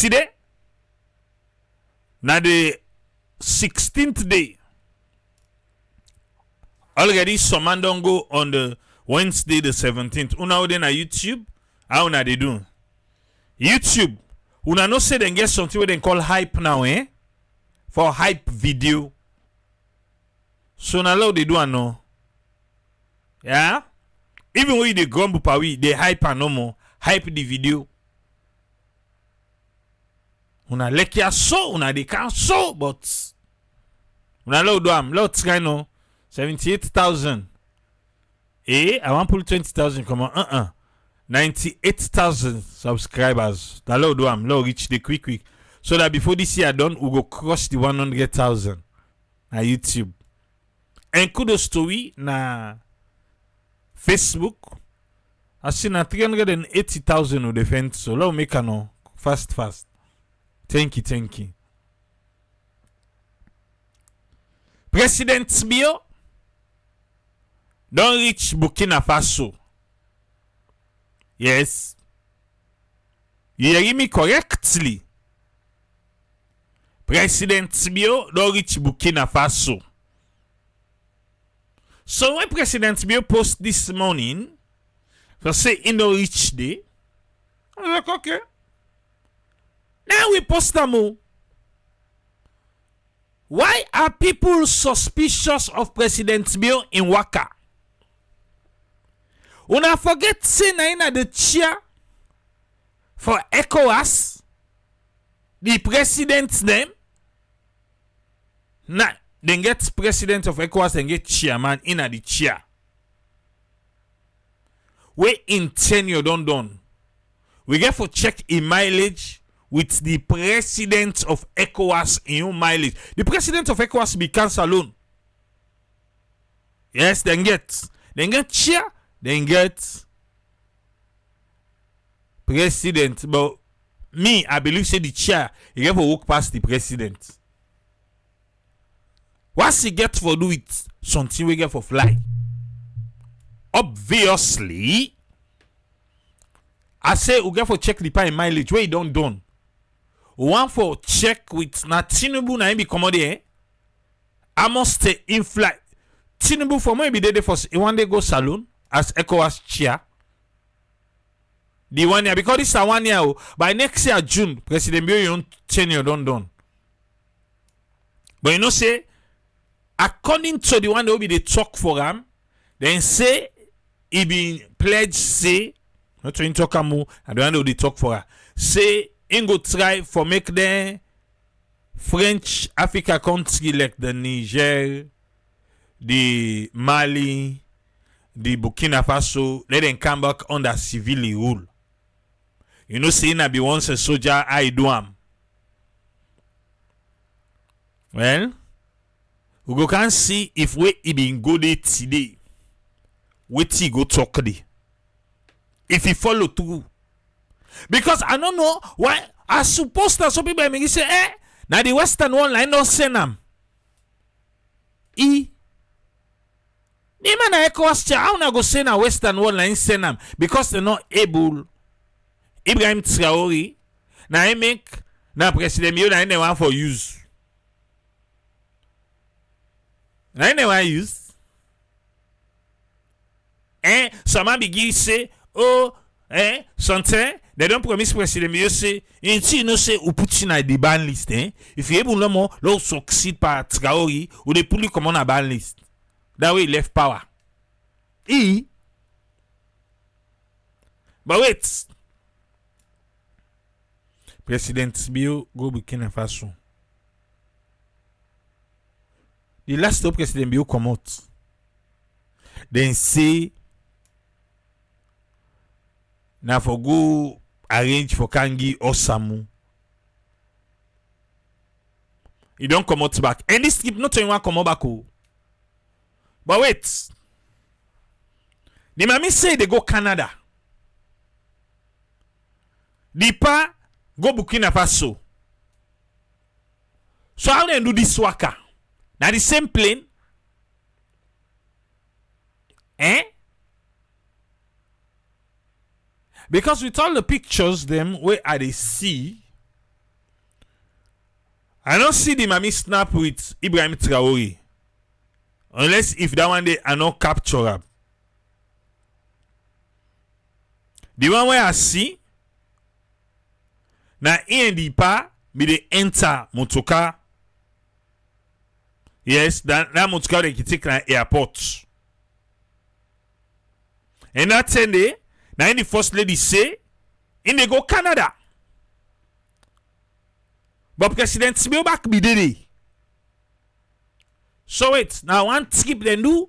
today, na the 16th day. Already some man don't go on the Wednesday the 17th. Una then na YouTube. How una they do? YouTube. Una no say they get something where they call hype now, eh? For hype video. So now they do no. Yeah? Even when they grumble pa we, they hype and no more. Hype the video. Una lekia so, una they can't so, but una low do am, low try no. 78,000. I want to pull 20,000. Come on, 98,000 subscribers. That low do am, low reach the quick. So that before this year done, we go cross the 100,000 na YouTube. And kudos to we na Facebook. I see na 380,000 of defend. So low make no fast. Thank you. President Bio don't reach Burkina Faso. Yes. You hear me correctly. President Bio don't reach Burkina Faso. So when President Bio post this morning, for say in the reach day, I was like, okay. Now we post them. Why are people suspicious of President Bio in Waka? Una forget say na the chair for ECOWAS, the president's name. Nah, then get president of ECOWAS and get chairman in the chair. We in tenure done. We get for check in mileage with the president of ECOWAS in your mileage. The president of ECOWAS be cancel alone. Yes, then get chair. Then get president. But me, I believe say the chair, he get for walk past the president. What's he get for do it? Something we get for fly. Obviously, I say we get for check the pie mileage where he don't done. We want for check with na Tinubu na him be commodity. I must stay in flight. Tinubu for me be there for one day go saloon. As ECOWAS chair. The 1 year, because this is a 1 year, by next year June, President Bio your tenure done. But you know say, according to the one that will be the talk for him, then say he been pledged say, not to talk amu, and the one that will be talk for her, say he go try for make the French Africa country like the Niger, the Mali, the Burkina Faso, let them come back under civil rule. You know, saying I be once a soldier, I do am. Well, we go can see if we been go there today. Wait till go talk there. If he follow through. Because I don't know why I suppose that some people may say, now the Western one line don't send them. The man na ECOWAS chair, how na go say na Western world line send them because they're not able. Ibrahim Traoré na he make na president Bio na he want for use. Na he want use. Someone begin say, something they don't promise president Bio say, you know say ou put in the ban list. If you able no more, lo succeed par Traoré ou they pull you come on a ban list. That way he left power. But wait. President Bio go Burkina Faso. The last time President Bio come out. Then say na for go arrange for Kangi or Samu. He don't come out back. And this trip not anyone come out back. But wait. The mommy say they go Canada. The pa go Burkina Faso. So how they do this waka? Now the same plane? Because with all the pictures them where I they see, I don't see the mommy snap with Ibrahim Traoré. Unless if that one day I not capture up. The one where I see, na the pa me they enter motoka. Yes, that motoka they take na airport. And that same day, now the first lady say, in they go Canada. But President Sibio back be did. So wait, now one skip then do.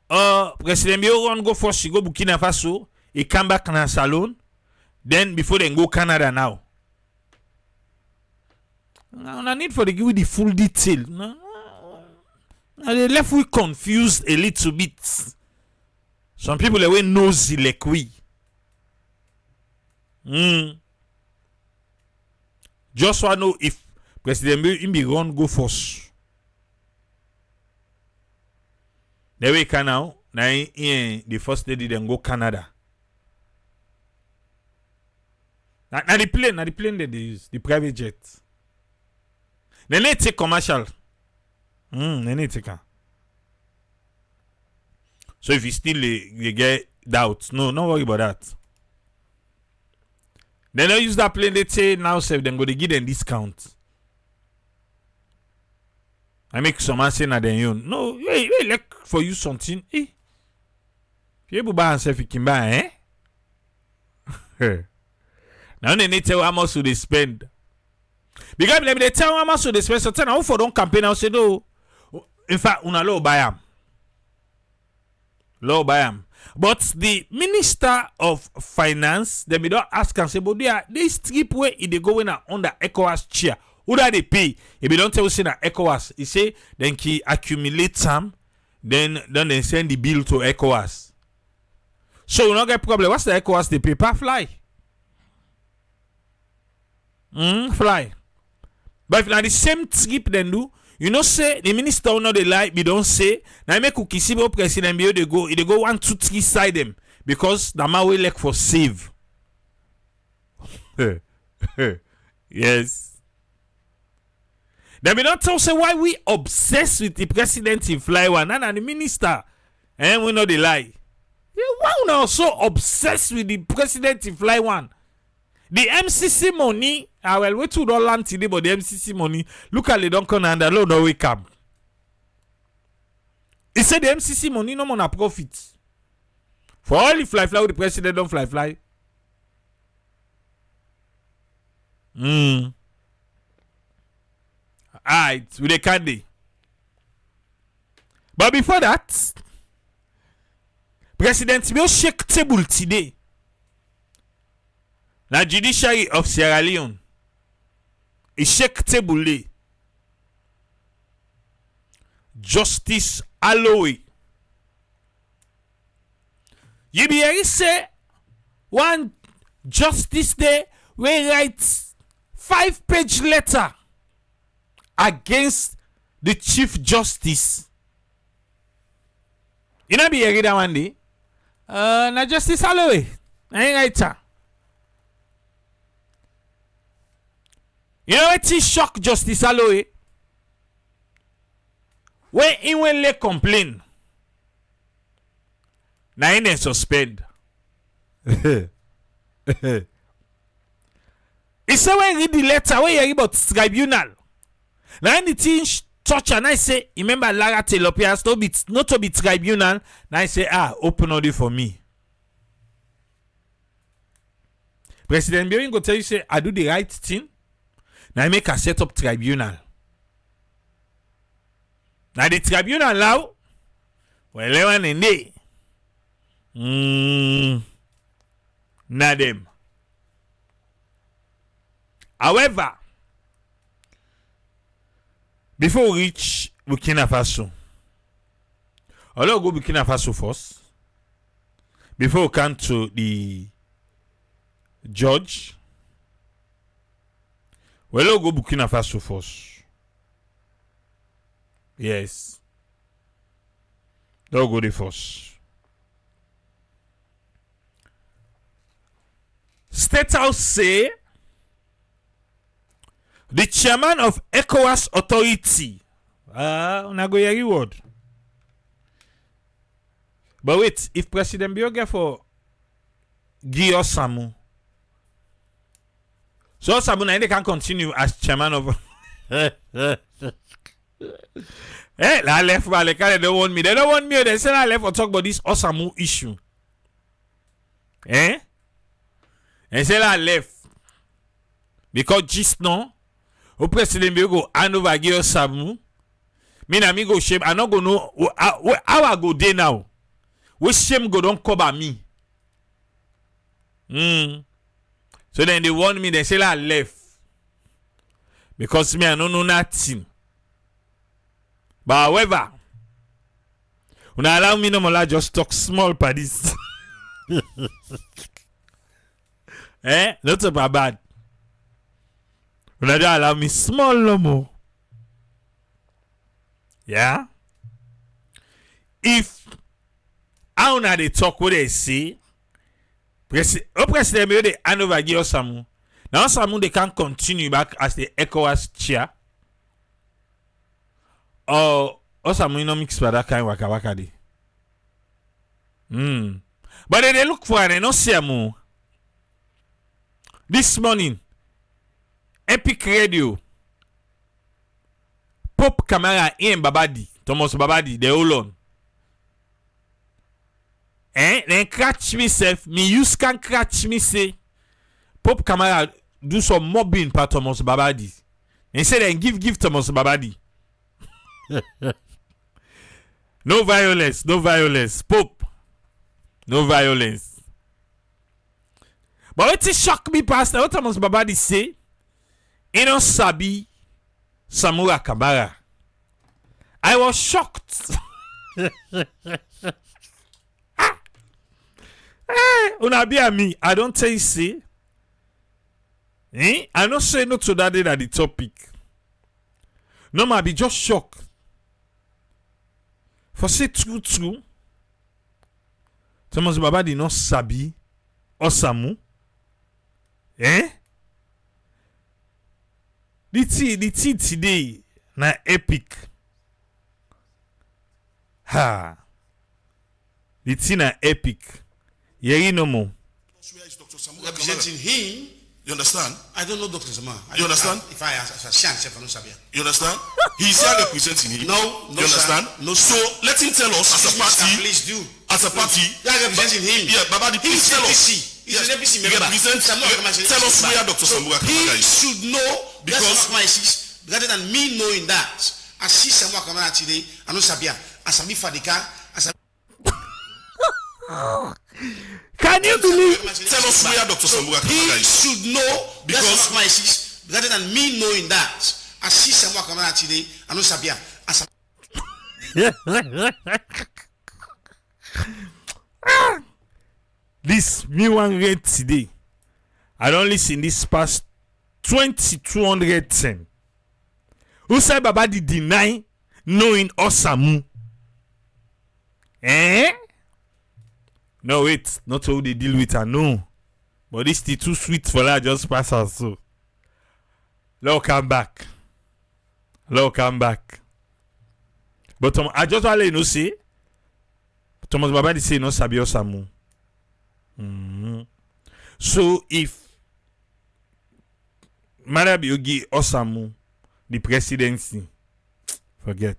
President Bio run go first, she go Burkina Faso, he come back in a salon. Then before they go Canada now. Now I need for the give the full detail. Now they left we confused a little bit. Some people away nosy like we. Just want to know if President Bio be run go first. The way can now the first lady then go Canada. Now the plane that they use, the private jet. Then they take commercial. They need take her. So if you still they get doubts, no worry about that. Then they use that plane, they say now save them go to give them discount. I make some man say na then you. No, hey, like for you something. If you able buy and say you can buy, now they need to tell how much they spend. Because they tell how much they spend, so tell now for don't campaign now say no. In fact, una low buy am. Low buy am. But the Minister of Finance, they may not ask and say, but they strip where they go in under ECOWAS chair. Who that they pay? If they don't tell you that ECOWAS, he say then he accumulate some, then they send the bill to ECOWAS. So we don't get problem. What's the ECOWAS they pay? Per fly. Fly. But if now the same trip then do, you know say the minister will not they lie, we don't say now make Ukisibo president they go 1, 2, 3 side them because the man will like for save. Yes. Then we don't tell say why we obsessed with the president in fly one and the minister. And we know they lie. Yeah, why we now so obsessed with the president in fly one? The MCC money, I will wait to don't land today, but the MCC money, look at they don't come and alone no wake up. He said the MCC money no more profit. For all the fly with the president don't fly. Alright, with the candy. But before that, President will shake table today. The Judiciary of Sierra Leone is shake table. Justice Aloe. You be here say one justice day we write 5-page letter against the Chief Justice. You know be here that one day. Na Justice Aloe. I ain't write her. You know what he shock Justice Aloe? When he will lay complain, now he then suspend. He said when he read the letter, when he read about tribunal, now the thing touch and I say, remember Lara Telopia, not to be tribunal. Now I say, open order for me. President Birin go tell you say, I do the right thing. Now I make a set up tribunal. Now the tribunal now, well, everyone in there. Not them. However, before we reach Burkina Faso, I'll go Burkina Faso first. Before we come to the judge, we'll go Burkina Faso first. Yes. They'll go there first. State House say The chairman of ECOWAS authority. Una go hear word. But wait, if President Bioge for Guillaume Samu, so Samu now they can continue as chairman of. La left by they don't want me. They don't want me. They say I left for talk about this Osamu issue. They say I left because just now, the President Bioge hand over Guillaume Samu. Me na me go shame. I not go know how I go there now. Which shame go don't cover me. So then they warn me. They say I left because me I don't know nothing. But however, when I allow me no more just talk small for this. Not so bad. When I don't allow me small no more. Yeah. If how now they talk what they say, President they hand over Guillaume Samu. Now Samu they can continue back as the ECOWAS chair. Or Samu no mix for that kind waka waka day. But they look for and they no see more. This morning, Epic Radio. Pop camera in Babadi, Thomas Babadi, the Olon. Then catch myself, me use can catch me say, Pop camera do some mobbing for Thomas Babadi. And say then give Thomas Babadi. No violence, Pop. No violence. But what shock me pastor, what Thomas Babadi say? Ino sabi Samura Kabara. I was shocked. Unabia me, I don't tell you say. I don't say no to that at the topic. No, I be just shocked. For say true. Thomas Babadi no sabi Osamu. The tea today na epic. The tea na epic. Yeri no more. Representing him. You understand? I don't know Dr. Sama. You understand? If I ask a chance, if I don't sabia. You understand? He's here representing him. No, You understand? No, So let him tell us as a party. Please do. As a party. You are representing him. Yeah, Babadi, please tell us. He's an APC member. Tell us where Dr. Samura Kamara He is. should know Because rather than me knowing that. I see Samura Kamara today. I know Sabia. I sabi Fadika. Can you believe? Tell us where Dr. Samura Kamara He is. should know because rather than me knowing that. I see Samura Kamara today. I know Sabia. This me one read today. I don't listen this past 2210. Who said Babadi deny knowing Osamu? No, wait, not how they deal with her, no. But this is too sweet for her, just pass her so. Lord come back. But I just want to let you know, say, Thomas Babadi say no sabi Osamu. So if Marabi Osamu the presidency, forget.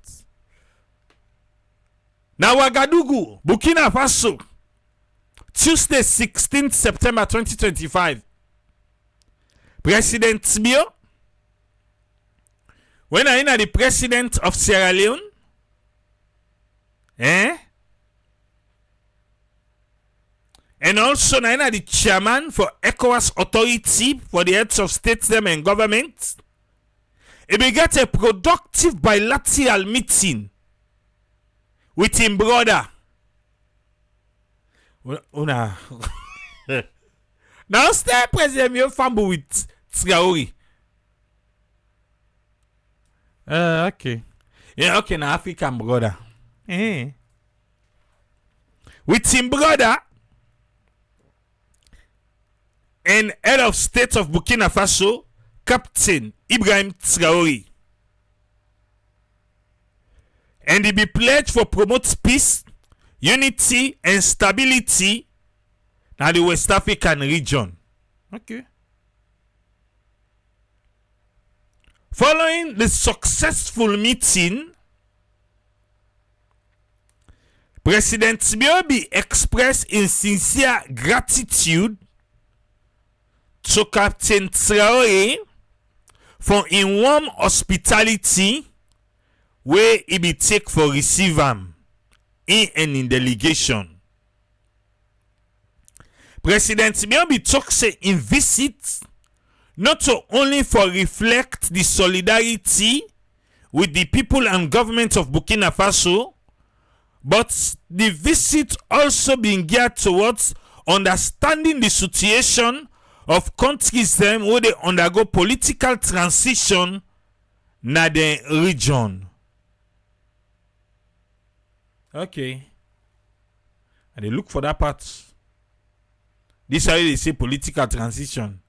Now Ouagadougou, Burkina Faso, Tuesday 16th September 2025. President Bio, when I am the president of Sierra Leone, and also I am the chairman for ECOWAS authority for the heads of states them and government. It will get a productive bilateral meeting with him brother. Now stay president you fumble with Traoré. Okay. Yeah, okay, now African brother. With him brother and head of state of Burkina Faso, Captain Ibrahim Traoré. And he be pledged for promote peace, unity, and stability in the West African region. Okay. Following the successful meeting, President Biobi expressed his sincere gratitude to Captain Traoré for his warm hospitality where he be take for receive him in delegation. President Biobi talk say in visit not to only for reflect the solidarity with the people and government of Burkina Faso, but the visit also being geared towards understanding the situation of countries them where they undergo political transition na the region. Okay. And they look for that part. This is how they say political transition.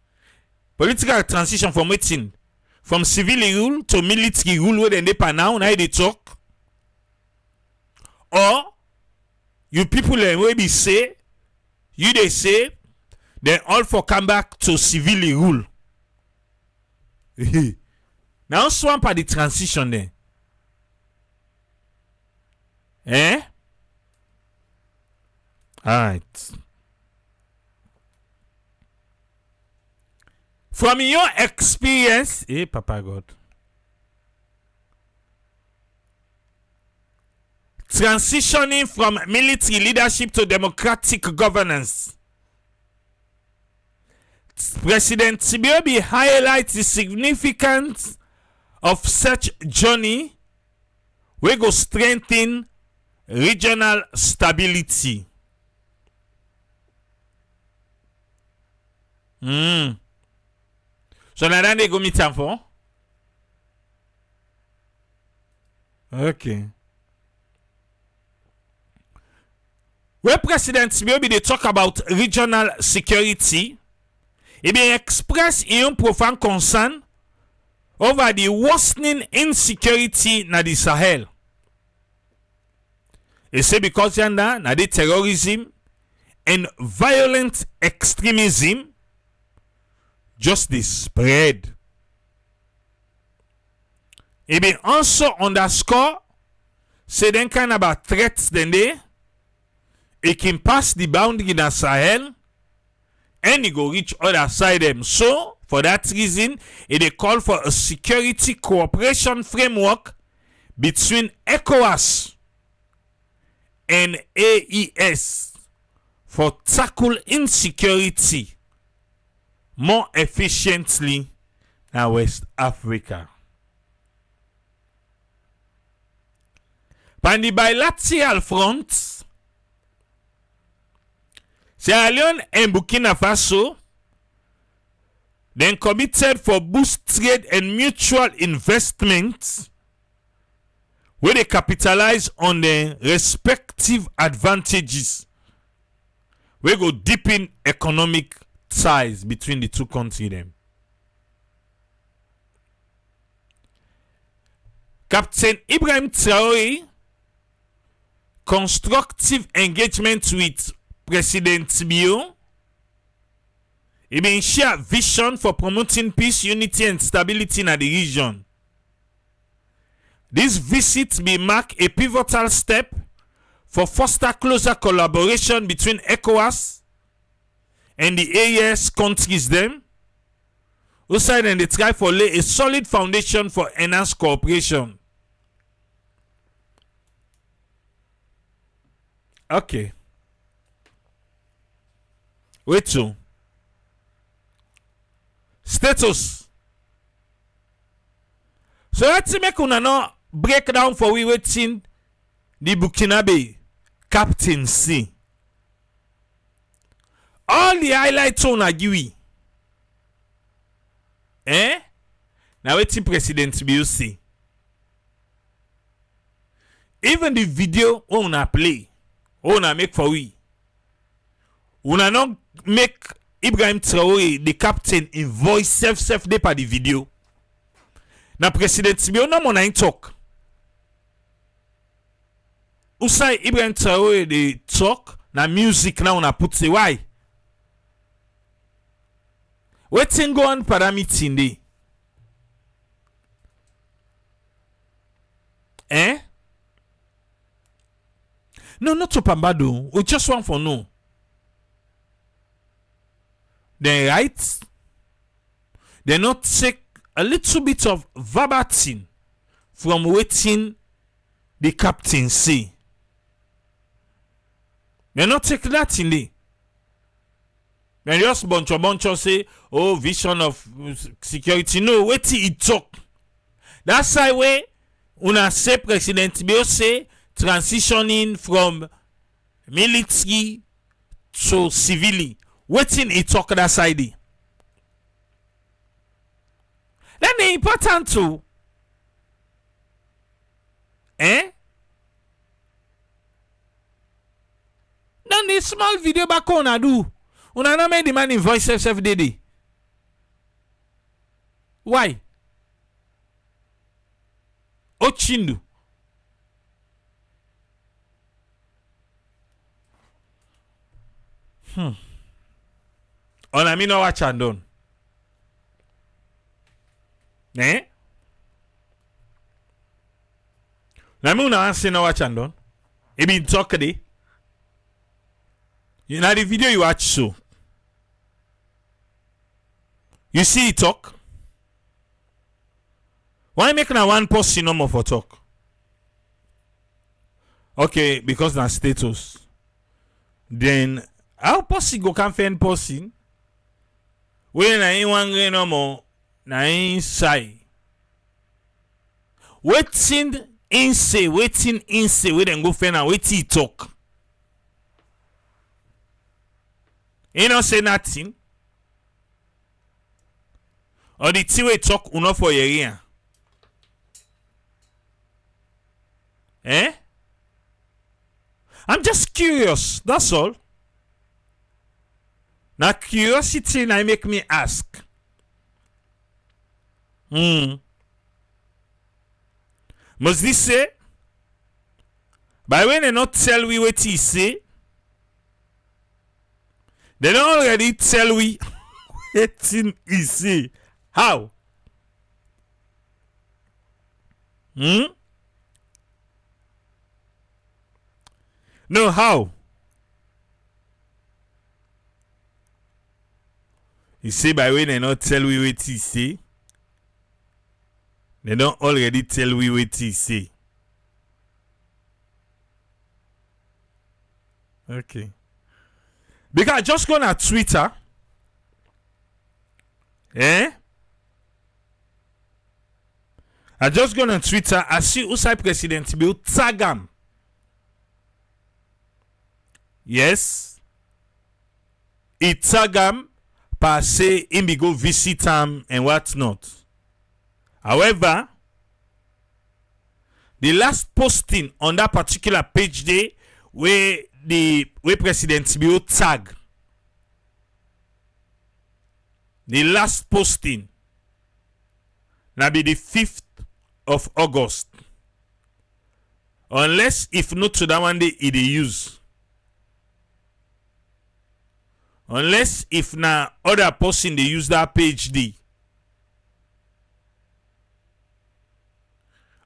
Political transition from waiting. From civil rule to military rule where they pa now they talk. Or you people wey be say, you they say, then all for come back to civil rule. Now swamp at the transition there. Eh? Alright. From your experience, Papa God. Transitioning from military leadership to democratic governance, President Biobi highlights the significance of such journey we go strengthen regional stability. So now they go meet am for? Okay. Where President Biobi they talk about regional security, he be express his profound concern over the worsening insecurity na the Sahel. He say because yanda na the terrorism and violent extremism just the spread. He be also underscore say them kind about threats then they it can pass the boundary in the Sahel and it go reach other side them. So for that reason, it call for a security cooperation framework between ECOWAS and AES for tackle insecurity more efficiently in West Africa. On the bilateral front, Sierra Leone and Burkina Faso then committed for boost trade and mutual investments where they capitalize on their respective advantages. We go deepen economic ties between the two countries. Them. Captain Ibrahim Traoré constructive engagement with President Bio, he been share vision for promoting peace, unity, and stability in the region. This visit may mark a pivotal step for foster closer collaboration between ECOWAS and the AES countries them, who side and they try for lay a solid foundation for enhanced cooperation. Okay. Wait to status. So let's make una no break down for we waiting the Burkinabe captaincy. All the highlights on a giwi. Now waiting President BUC. Even the video on a play, on a make for we. Una not make Ibrahim Traoré, the captain, in voice self de par the video. Na President Tibio no mon in talk. Usai Ibrahim Traoré the talk na music now na put say why? Wetin go on para meeting dey? Eh? No, not to Pambado. We just want for no. Then right? They not take a little bit of verbatim from waiting the captain say. They not take that in there. They just bunch of say, oh, vision of security. No, wait till he talk. That's the way una say President Bio say transitioning from military to civilian. Waiting he talk that side. Then the important too. Eh? Then the small video back on I do. Una na make the man in voice self day. Why? Ochindu. Ona mi no watch and done. Eh? Na mi una answer no watch and done. E been talk today. You know the video you watch so. You see it talk. Why make na one person no more for talk? Okay, because na status. Then how person go can find person? When na in one no more na inside. Waiting in say we then go find and waiting talk. You don't say nothing. Or the thing we talk enough for your ear. Eh? I'm just curious. That's all. Now curiosity now make me ask. Must this say? By when they not tell we what he say, they don't already tell we what he say. How? No, how? You say by when they not tell we what he say, they don't already tell we what he say. Okay. Because I just go on Twitter. Eh? I just go on Twitter. I see Usai President Bill tag him. Yes. He tag him per se him be go visit him and what not. However, the last posting on that particular page day where President Bill tag. The last posting now be the 5th of August. Unless if not to that one day it is use. Unless if na other person they use that page D.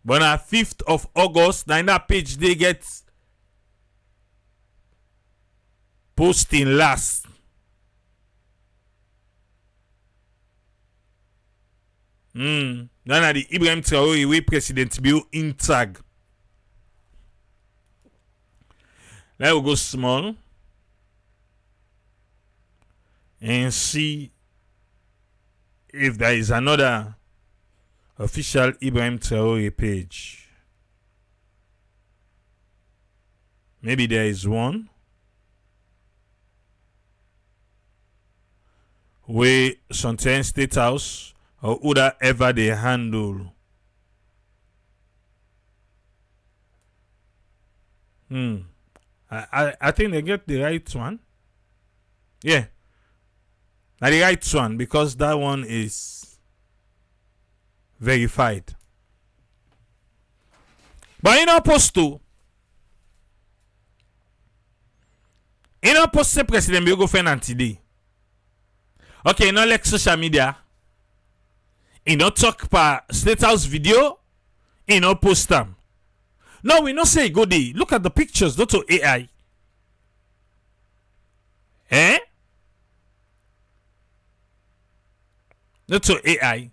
But na 5th of August, now in that page they get posting last. Then at the Ibrahim Traoré way President Bill in tag. Let we go small and see if there is another official Ibrahim Traoré page. Maybe there is one where Sontaine State House or other ever they handle. I think they get the right one. Yeah. Now the right one, because that one is verified. But in post to, in post the President Bill go find today. Okay, not like social media. In no talk per State House video. In no post them. No, we not say go there. Look at the pictures, not to AI. Eh? Not to AI.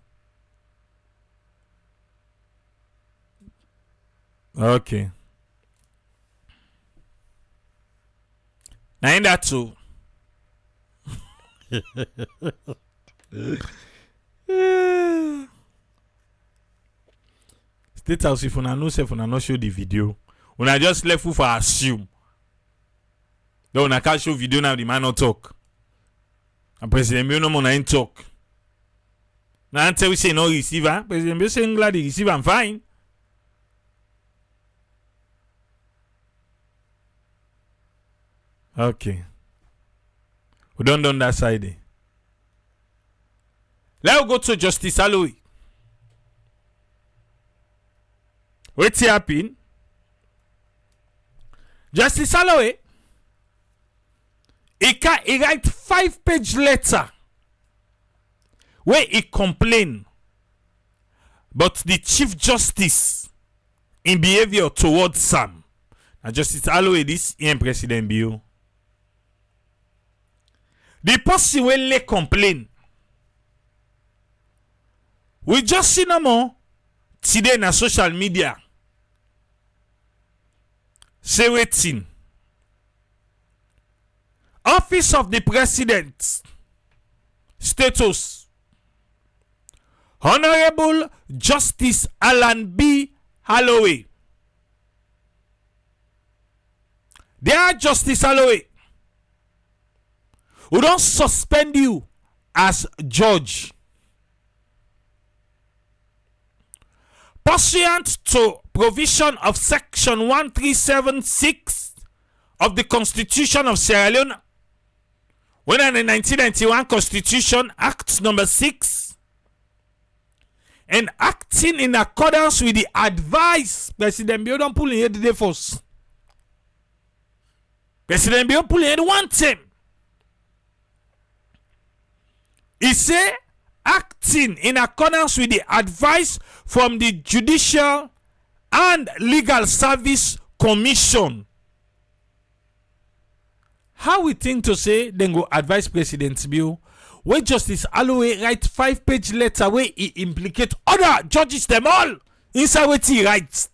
Okay. Now in that too. State House, if una know say una not show the video, una just left for assume. Then una can't show video now, the man not talk. And President Bill no more ain't talk. Now until we say no receiver, President Bill saying glad the receiver I'm fine. Okay. We don't done that side. Eh? Let's go to Justice Aloy. What's happening? Justice Aloy, he write 5-page letter where he complain about the Chief Justice in behavior towards Sam. Now Justice Aloy, this is President Bill. The person will lay complain. We just see no more today na social media. Say waiting. Office of the President. Status. Honorable Justice Alan B. Holloway. Dear Justice Holloway, we don't suspend you as judge. Pursuant to provision of section 1376 of the Constitution of Sierra Leone, when in the 1991 Constitution Act number 6, and acting in accordance with the advice, President Bill don't pull in head the force. President Bill pull in head one time. He say, acting in accordance with the advice from the Judicial and Legal Service Commission. How we think to say then go advise President Bill where Justice Holloway write 5-page letter where he implicate other judges them all inside what he writes.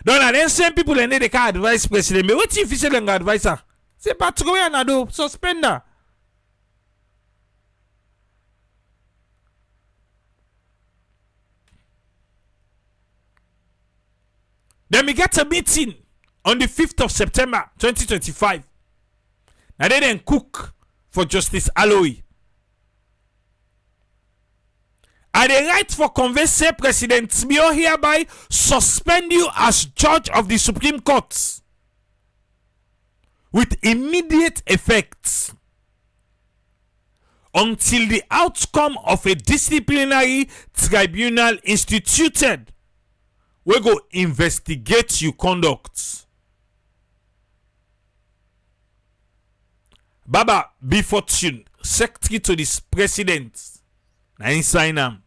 Don't then same people and they can advise President Bill. What if he say then advise her? Say but go and do suspend her. Then we get a meeting on the 5th of September 2025. Now they then cook for Justice Aloy. And they write for conveyance President Smio hereby suspend you as judge of the Supreme Court with immediate effects until the outcome of a disciplinary tribunal instituted we go investigate your conduct. Baba B. Fortune, Secretary to the President, na he sign am.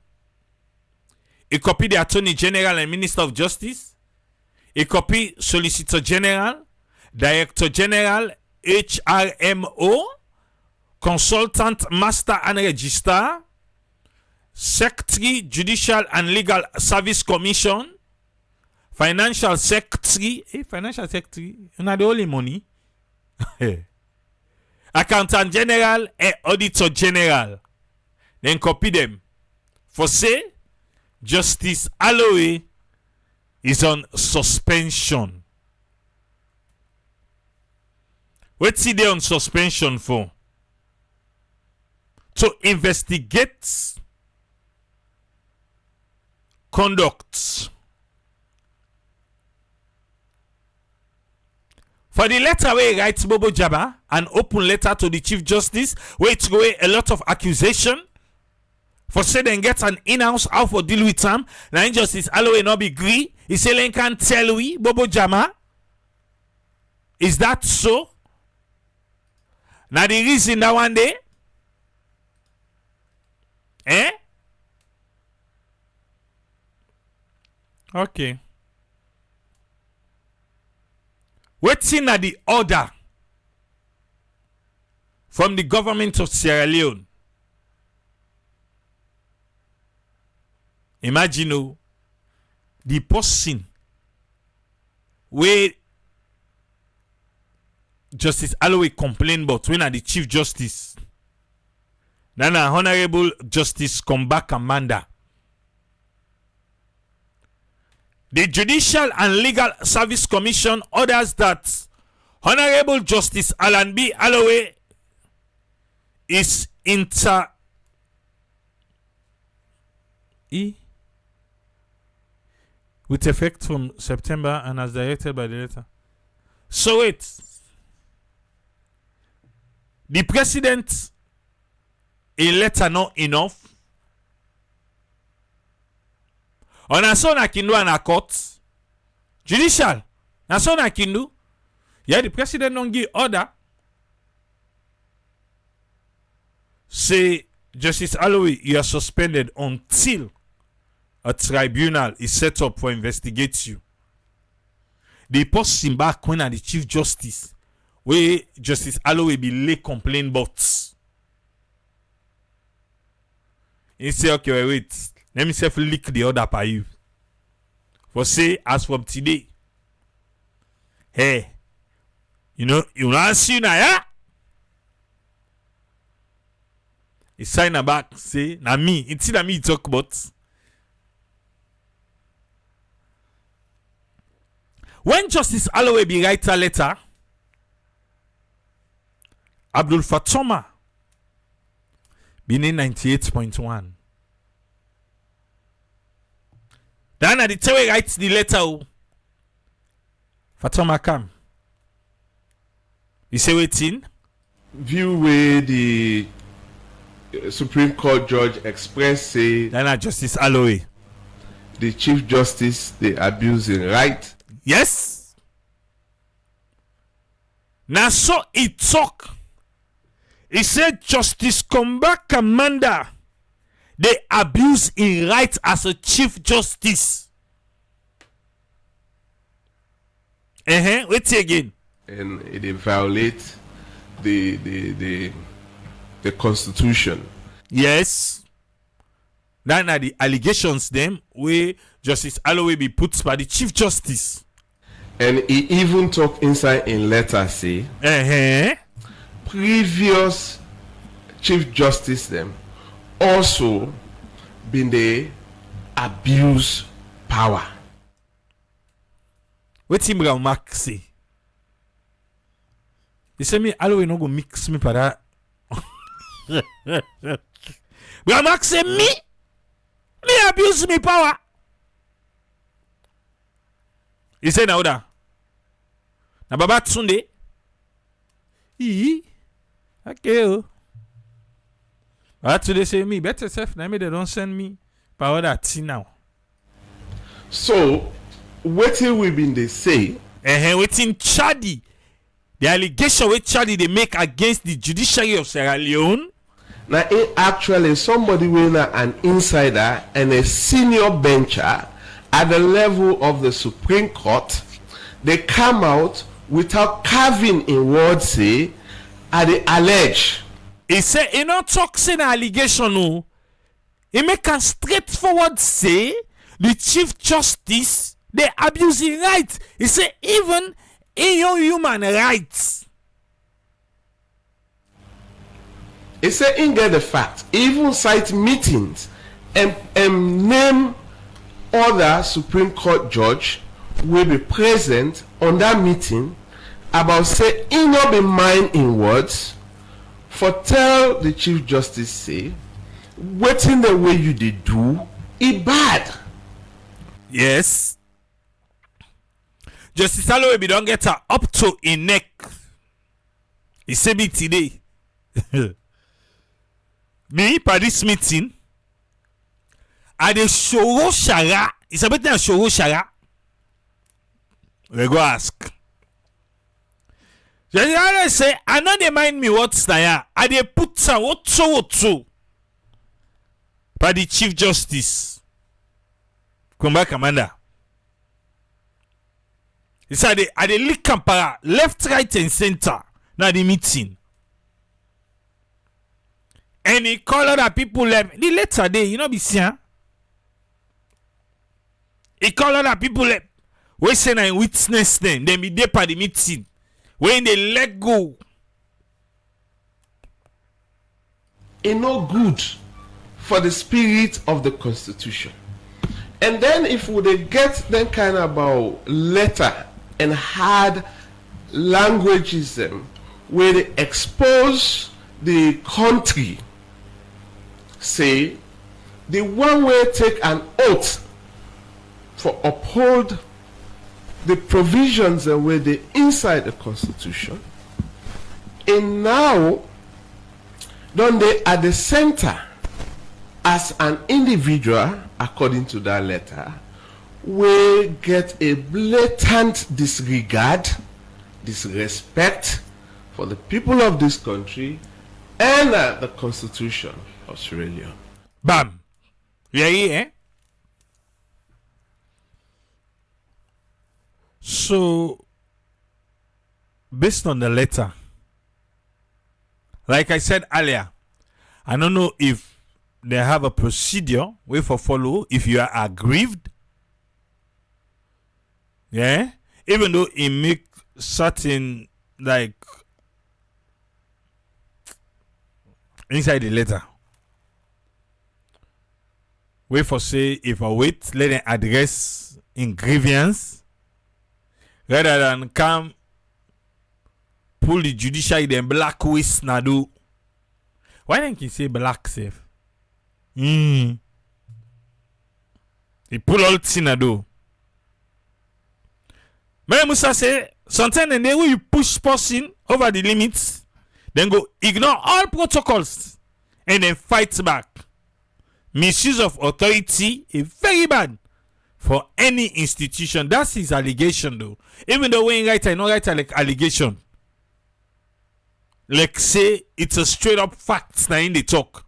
He copy the Attorney General and Minister of Justice. He copy Solicitor General, Director General, HRMO, Consultant Master and Registrar, Secretary, Judicial and Legal Service Commission, Financial Secretary, Financial Secretary, you know the only money. Accountant General and Auditor General. Then copy them. For say, Justice Aloy is on suspension. What's he there on suspension for? To investigate conduct. For the letter where he writes Bobo Jama, an open letter to the Chief Justice, where it throw a lot of accusation. For say then get an in-house how for deal with him. Now Justice Alloway not be agree. He say Len can tell we Bobo Jama. Is that so? Now the reason that one day, okay. Waiting at the order from the government of Sierra Leone. Imagine the person where Justice Alloway complained about when the Chief Justice. Nana Honorable Justice Comeback Amanda. The Judicial and Legal Service Commission orders that Honorable Justice Alan B. Alloway is with effect from September and as directed by the letter. So wait. The president a letter not enough. On a son I can do an court. Judicial. Na son I can do. Yeah, the president don't give order. Say Justice Alloway, you are suspended until a tribunal is set up for investigate you. They post him back when the Chief Justice where Justice Alloway be lay complain about. He say, okay, wait. Let me self leak the order by you. For say, as from today, hey, you know see now, yeah? He sign a back, say, na me. It's na me talk about. When Justice Alloway be write a letter, Abdul Fatoma been in 98.1. Then at the time he writes the letter, Fatoma come. He say waiting. View where the Supreme Court judge expressed say then Justice Alloway, the Chief Justice they abusing right. Yes. Now so he talk. He said Justice Comeback Commander they abuse his right as a Chief Justice. Wait again. And they violate the Constitution. Yes. Now the allegations them where Justice Alloway be put by the Chief Justice. And he even talk inside in letter say previous Chief Justice them also been they abuse power. What Ibrahim Mark say? He say me Alloway no go mix me for that. Ibrahim Mark say me abuse me power. He say now that. Na Baba Tsunde. Okay. Baba Tsunde say me better self na me they don't send me power that thing now. So wetin we been they say waiting Chadi. The allegation with Chadi they make against the Judiciary of Sierra Leone. Now actually somebody with an insider and a senior bencher at the level of the Supreme Court, they come out without carving in words say they allege. He say he not talk say an allegation no. He make a straightforward say the Chief Justice they abuse his rights. He say even in your human rights. He say in get the fact, even cite meetings and name other Supreme Court judge will be present on that meeting about say he not be mind in words for tell the Chief Justice say waiting the way you did do it bad. Yes. Justice Alloway don't get her up to a neck. He said me today. Me, by this meeting, at the Shoro Shara, it's a bit than Shoro Shara. We go ask. Justice say, I know they mind me what's there. I they put some what so by the Chief Justice. Come back, Commander. He said, I they lick Kampara, left, right, and center. Now the meeting. And he called other people left. The later day, you know, be seeing. He called other people left. We say I witness them. Then be there for the meeting. When they let go. It's no good for the spirit of the Constitution. And then if we get them kind of about letter and hard languages where they expose the country, say the one way take an oath for uphold the provisions and where they inside the Constitution, and now don't they at the center as an individual according to that letter will get a blatant disregard, disrespect for the people of this country and the Constitution of Sierra Leone. Bam. Yeah, yeah. So, based on the letter, like I said earlier, I don't know if they have a procedure way for follow if you are aggrieved. Yeah, even though it make certain like inside the letter. Wait for say if I wait, let them address in grievance rather than come pull the judiciary then blacklist Nadu. Why don't you say black safe? He pull all Nadu. But Musa say sometimes and then when you push person over the limits, then go ignore all protocols and then fight back. Misuse of authority is very bad for any institution. That's his allegation though. Even though when write I not write like allegation. Like say it's a straight up fact now in the talk.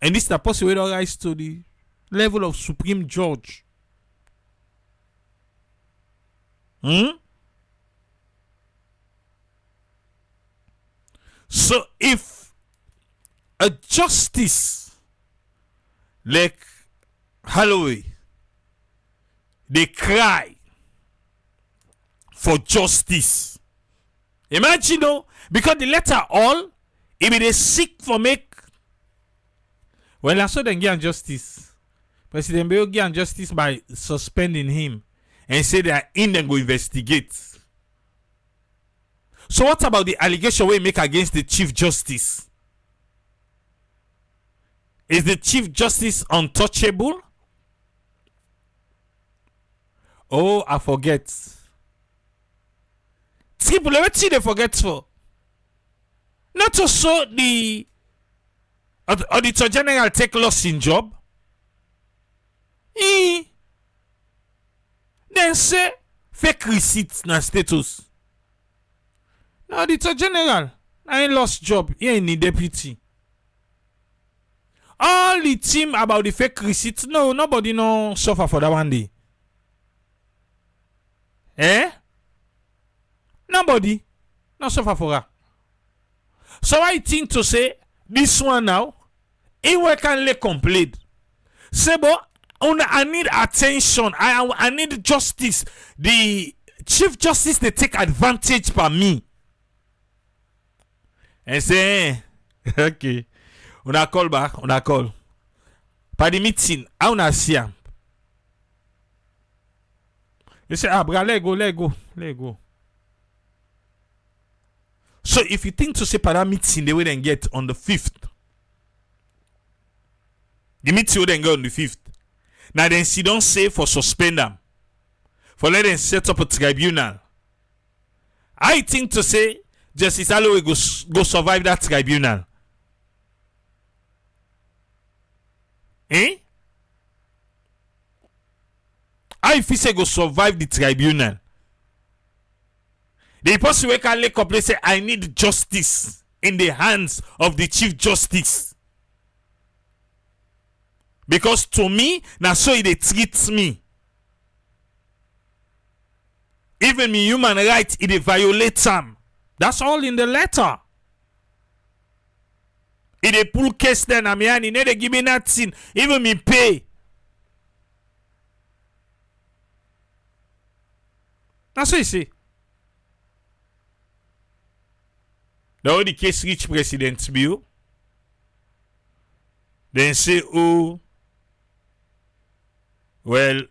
And this is the possible way rise to the level of Supreme Judge. So if a justice like Holloway, they cry for justice. Imagine though, because the letter all, if they seek for make, well, I saw them get justice. President Bayo get justice by suspending him and say they are in and go investigate. So what about the allegation we make against the Chief Justice? Is the Chief Justice untouchable? Oh, I forget. People, let's see they forget for. Not also the Auditor General take loss in job. Then say fake receipts na status. Now Auditor General, I lost job. He ain't the deputy. All the team about the fake receipts, no, nobody no suffer for that one day. Nobody no suffer for that. So I think to say this one now, he can lay complaint. Say, but I need attention. I need justice. The Chief Justice they take advantage by me. And say, okay. Una call back, una call. By the meeting, I wanna see him. You say, bro, let go. So if you think to say para that meeting, they will then get on the 5th. The meeting will then go on the 5th. Now then, she don't say for suspend them. for let them set up a tribunal. I think to say Justice Alloway go survive that tribunal. Eh? I if he say go survive the tribunal. The person we can lake up, they say, I need justice in the hands of the Chief Justice. Because to me, now so they treat me. Even me human rights, it violate them. That's all in the letter. If they pull case then, I mean, they give me nothing. Even me pay. That's what you see. Now the case reach President's Bureau. Then say, oh, well,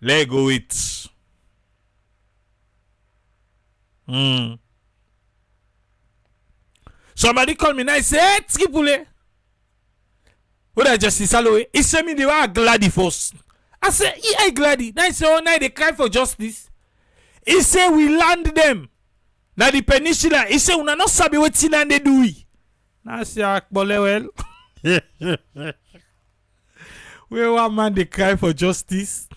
let go with. Somebody call me now and say, hey, Tripule. What are Justice Alloway? He said me they were glad first. I said, I glad. Now he say, oh, now they cry for justice. He said, we land them. Now the peninsula, he said, we not sabi what land they do. Now I say, well. Where one man they cry for justice?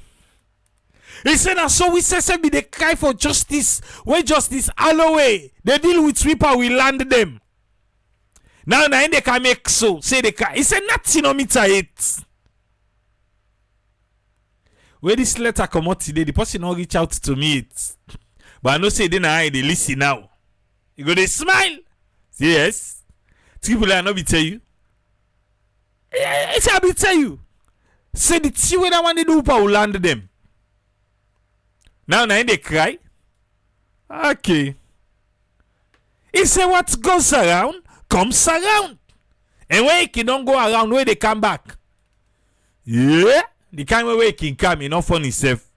He said, now so we say be they cry for justice. Where Justice Alloway, they deal with sweeper, we land them. Now they can make so. Say they can. He said, nothing on meter 8. Where this letter come out today, the person not reach out to me. But I know say they listen now. You go they smile. Say, yes. Triple I not be tell you. I say I be tell you. Say the two way that one they do will land them. Now they cry. Okay. He say what goes around comes around. And when he don't go around, where they come back. Yeah. The kind of way he can come, he not fun himself.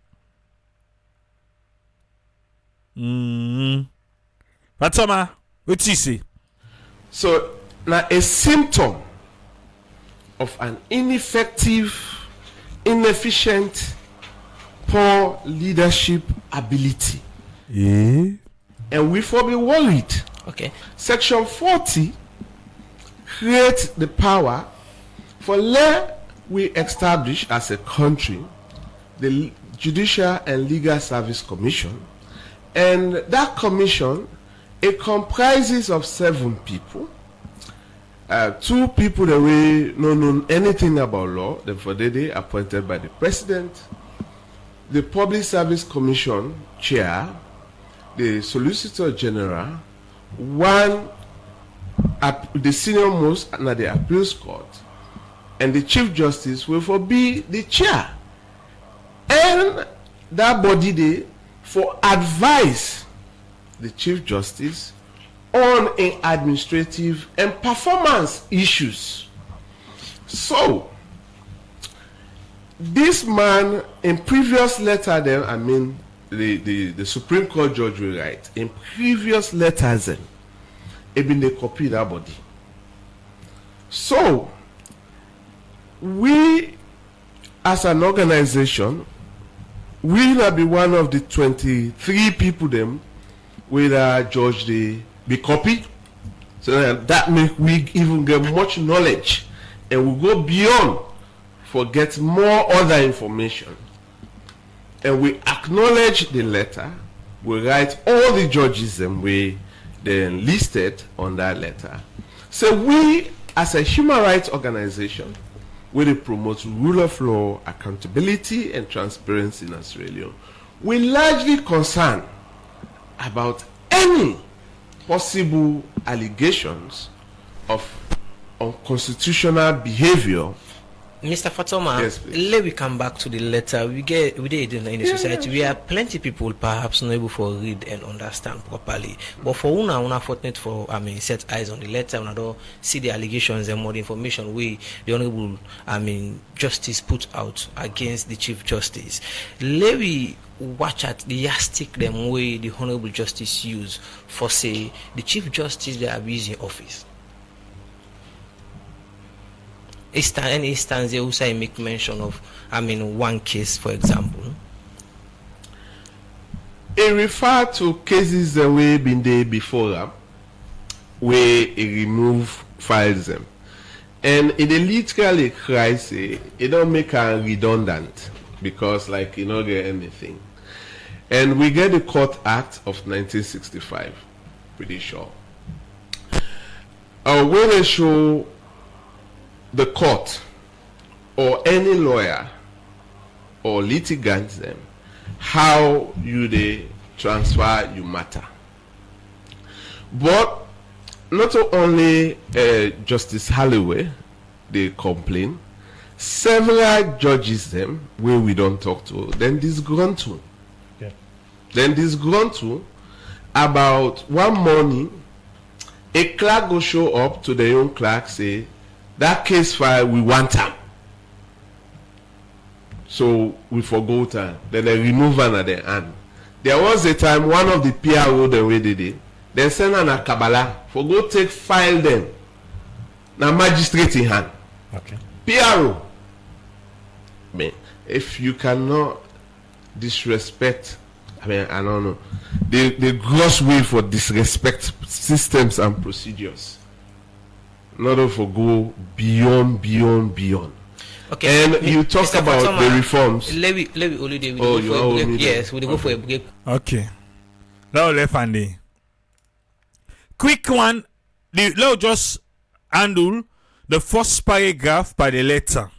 Fatoma, what you say? So now a symptom of an ineffective, inefficient, poor leadership ability. Yeah. And we for be worried. Okay. Section 40 creates the power for we establish as a country the Judicial and Legal Service Commission, and that commission, it comprises of 7 people. 2 people that we don't know anything about law, therefore they appointed by the president, the Public Service Commission chair, the Solicitor General, one the senior most at the appeals court, and the Chief Justice will be the chair. And that body there for advise the Chief Justice on an administrative and performance issues. So this man in previous letter then, I mean the Supreme Court judge will write in previous letters then, it been they copy that body. So we as an organization will be one of the 23 people them where judge they be copied, so that make we even get much knowledge and we go beyond for get more other information, and we acknowledge the letter, we write all the judges them we then listed on that letter. So we as a human rights organization, we promote rule of law, accountability and transparency in Australia. We largely concerned about any possible allegations of unconstitutional behavior. Mr. Fatoma, Yes, please. let me come back to the letter. We did in the society. We are plenty people perhaps not able to read and understand properly. But for una fortunate for set eyes on the letter, una don't see the allegations and more information we the honorable justice put out against the Chief Justice. Let me watch at the yardstick them way the honorable justice use for say the Chief Justice they are abusing office. Any instance they also make mention of one case, for example, he refer to cases the way been there before where he remove files them. And it literally cries it don't make her redundant because like you don't get anything. And we get the Court Act of 1965, pretty sure. When they show the court or any lawyer or litigant them how you they transfer your matter. But not only Justice Holloway they complain, several judges them where we don't talk to, then disgruntled. Yeah. Then disgruntled about one morning a clerk go show up to the young clerk say that case file we want them. So we forgot her. Then they remove her at the hand. There was a time one of the PRO the way they did. Then send her a Kabbalah for go take file them. Now magistrate in hand. Okay. PRO. Man, if you cannot disrespect, I mean I don't know. The gross way for disrespect systems and procedures. Not for go beyond. Okay. And you talk Mr. about Fatoma, the reforms. Let me only do Oh, you are only yes, we go for a break. Okay. Now left handy. Quick one. Let's just handle the first paragraph by the letter.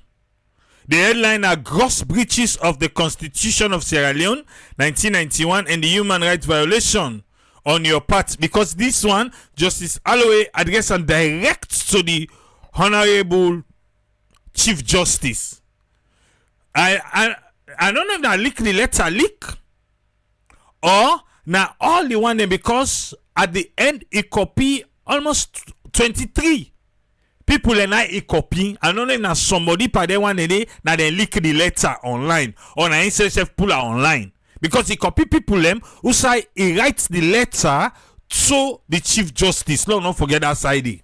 The headline are gross breaches of the Constitution of Sierra Leone 1991 and the human rights violation on your part, because this one Justice Holloway addressed and direct to the Honorable Chief Justice. I don't know if that leak the letter leak or now all the one them, because at the end it copy almost 23 people and I copy. I don't know if now somebody per day one day now they leak the letter online or na NCSF pull her online, because he copy people them who say he writes the letter to the Chief Justice. No, don't forget that side.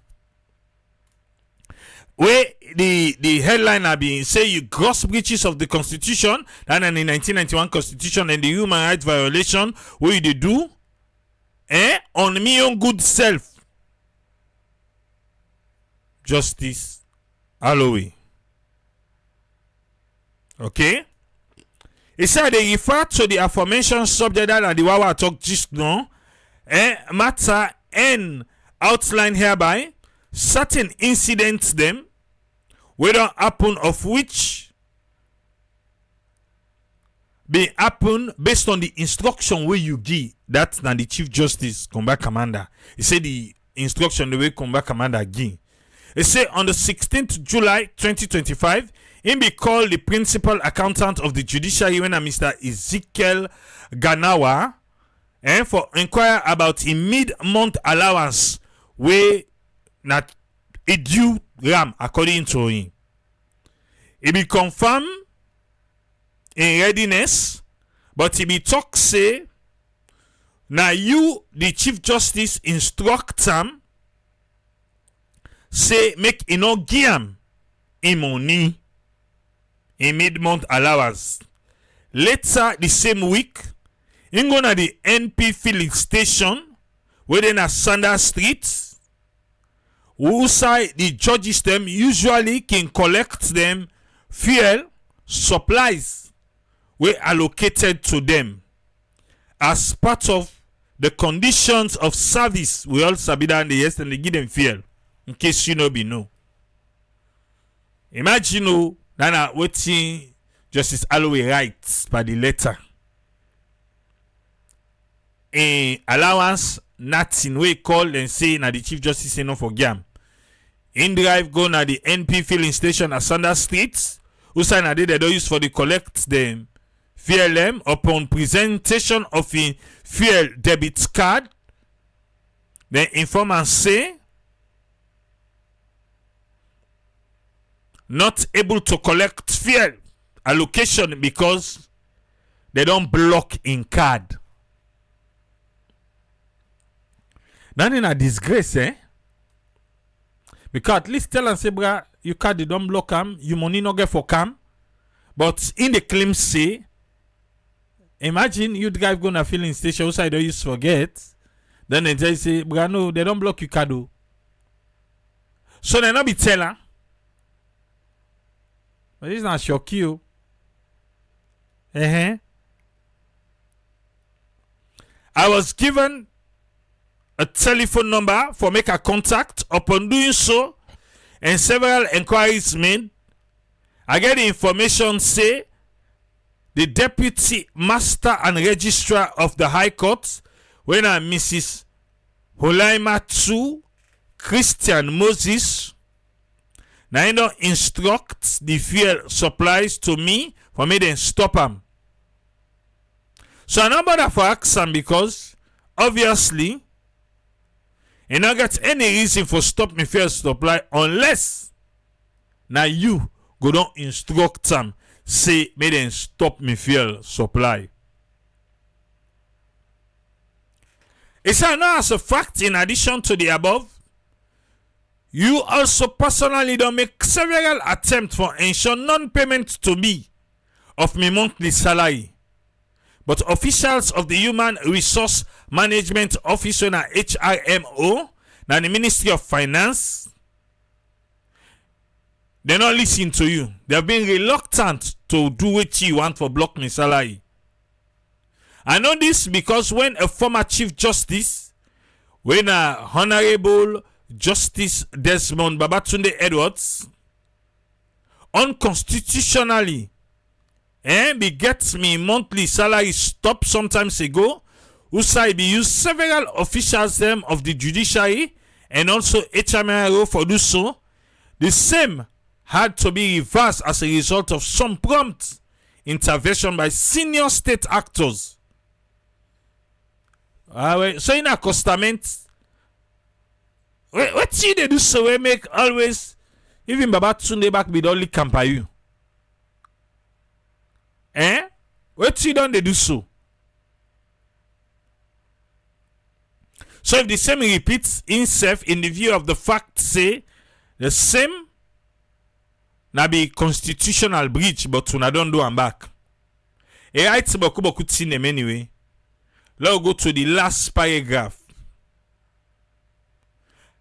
Where the headline have been say you gross breaches of the Constitution and in the 1991 Constitution and the human rights violation where they do on me own good self. Justice Holloway. Okay? He said they refer to the aforementioned subject that the Wawa talk just now matter and outline hereby certain incidents them whether happen of which be happen based on the instruction where you give. That's now the Chief Justice Combat Commander. He said the instruction the way Combat Commander give. He said on the 16th July 2025, he be called the principal accountant of the Judiciary when Mr. Ezekiel Ganawa for inquire about a mid-month allowance where not a due ram according to him. He be confirmed in readiness, but he be talk say now you the Chief Justice instruct him say make e no give am in money in mid-month allowance. Later the same week, he go na the NP filling station within a Sanders Street. Who say the judges them usually can collect them fuel supplies were allocated to them as part of the conditions of service. We all sabi that yes, and they give them fuel in case you know. Imagine that waiting Justice Holloway writes by the letter. A allowance nothing we call and say na the Chief Justice say no for gam. In drive go na the NP filling station at Sanders Street. Who say na they don't use for the collect them fuel upon presentation of a fuel debit card. The informant say not able to collect fuel allocation because they don't block in card. Now in a disgrace, because at least tell and say, bra, you card they don't block them, you money no get for cam. But in the claim say Imagine you drive going to filling station outside don't use forget. Then they just say, no, they don't block you card. So they not be teller. But it's not shock you. I was given a telephone number for make a contact. Upon doing so, and several inquiries made, I get the information say the deputy master and registrar of the High Court, when Mrs. Holaima II Christian Moses, now don't instruct the fuel supplies to me for me then stop them. So I don't bother for ask them because obviously you don't get any reason for stop me fuel supply unless now you go don't instruct them say me then stop me fuel supply. It's now as a fact, in addition to the above, you also personally don't make several attempts for ensure non-payment to me of my monthly salary. But officials of the Human Resource Management Office, na HRMO, na the Ministry of Finance, they not listen to you. They have been reluctant to do what you want for block my salary. I know this because when a former Chief Justice, when a Honorable Justice Desmond Babatunde Edwards, unconstitutionally, begets me monthly salary stop sometimes ago, Usai be used several officials them of the Judiciary and also HMRO for do so. The same had to be reversed as a result of some prompt intervention by senior state actors. So in accostement, what see they do so we make always even Babatunde back with only camp you. What see don't they do so? So if the same repeats himself in the view of the fact, say the same na be constitutional breach, but una don't do am back. Right boku tin them anyway. Let's go to the last paragraph.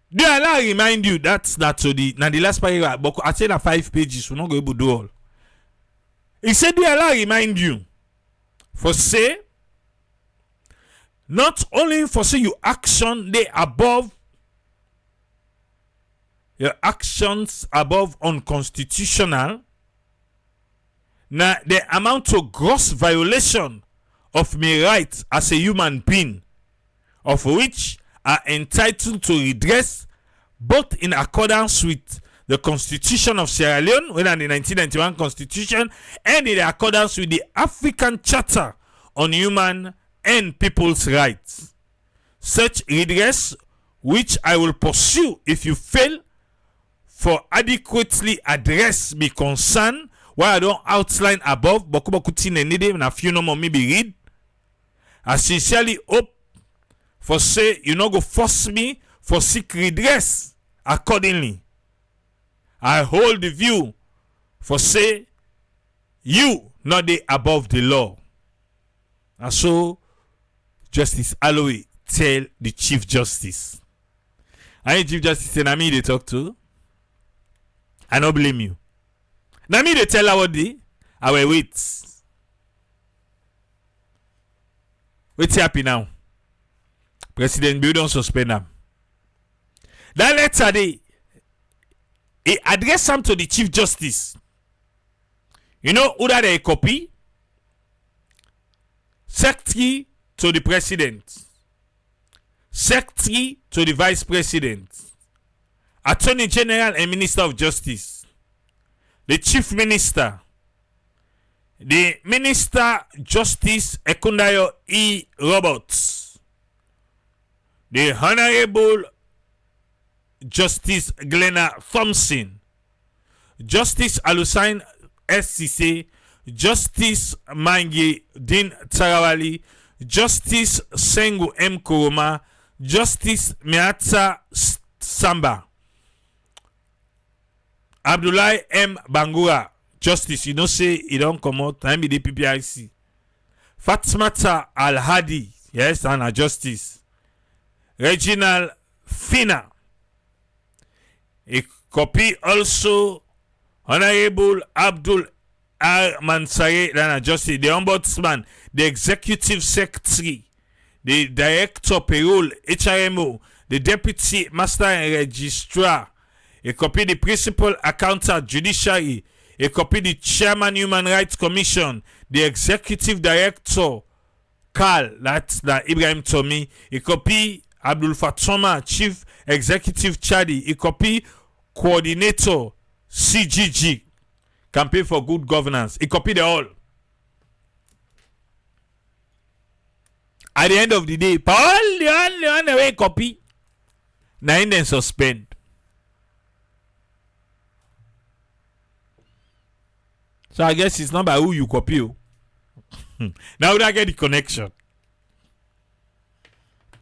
Do I remind you that's not to the last paragraph, but I say na 5 pages, we're not going to do all. He said, do I remind you for say not only for say you action they above your actions above unconstitutional, now they amount to gross violation of my rights as a human being, of which are entitled to redress both in accordance with the Constitution of Sierra Leone, when in the 1991 Constitution, and in accordance with the African Charter on Human and People's Rights. Such redress, which I will pursue if you fail for adequately address me concern, why I don't outline above, and a few no more maybe read. I sincerely hope for say you no go force me for seek redress accordingly. I hold the view for say you not the above the law. And so Justice Alloway tell the Chief Justice. I Chief Justice and me they talk to. I don't blame you. Now me they tell her what they I will wait. What's happy now? President Bill don't suspend them. That letter they he addressed them to the Chief Justice. You know who that they copy? Secretary to the President. Secretary to the Vice President. Attorney General and Minister of Justice. The Chief Minister. The Minister Justice Ekundayo E. Roberts. The Honorable Justice Glenna Thompson. Justice Alusain SCC. Justice Mangi Din Tarawali. Justice Sengu M. Kuruma. Justice Miata Samba. Abdullah M. Bangura. Justice, you don't say he don't come out. Time be the PPIC. Fatmata Al-Hadi, yes, and a justice. Reginald Fina. A copy also Honorable Abdul Mansare, and a justice, the ombudsman, the executive secretary, the director payroll, HRMO, the deputy master and registrar, a copy the principal accountant, judiciary, a copy the chairman human rights commission, the executive director, Carl, that's the Ibrahim Traoré, a copy Abdul Fatoma, chief executive Chadi, a copy coordinator CGG, campaign for good governance, a copy the all. At the end of the day, Paul the only way copy, now then suspend. So I guess it's not by who you copy. Now would I get the connection?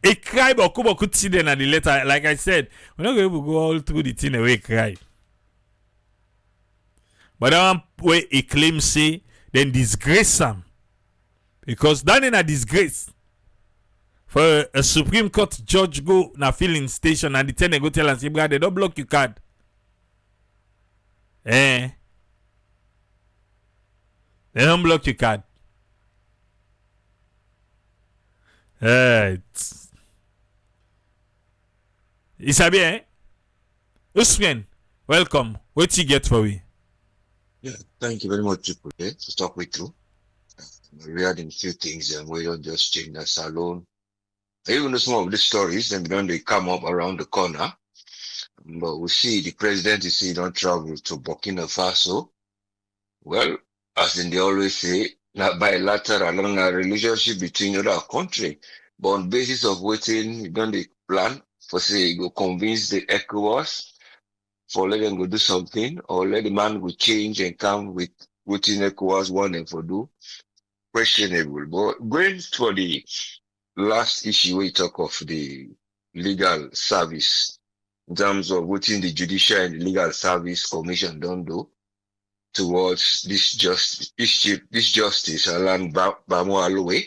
A cry but Kubo could see then at the letter. Like I said, we're not going to go all through the thing away cry. But that one way a claim say, then disgrace him. Because that ain't a disgrace. For a Supreme Court judge go na filling station and the ten go tell us, they don't block your card. They don't block your card. Isabi, eh? Usman, welcome. What you get for me? Yeah, thank you very much, Triple A, to talk with you. We had a few things and we don't just change that alone. Even though some of the stories, and when they come up around the corner, but we see the president is saying don't travel to Burkina Faso. Well, as in they always say, not bilateral along a relationship between other country, but on basis of waiting, don't they plan for say go convince the ECOWAS for let them go do something, or let the man go change and come with waiting ECOWAS want them for do. Questionable. But going for the last issue we talk of the legal service in terms of what the Judiciary and the Legal Service Commission don't do towards this justice Alan Bamo Aloe.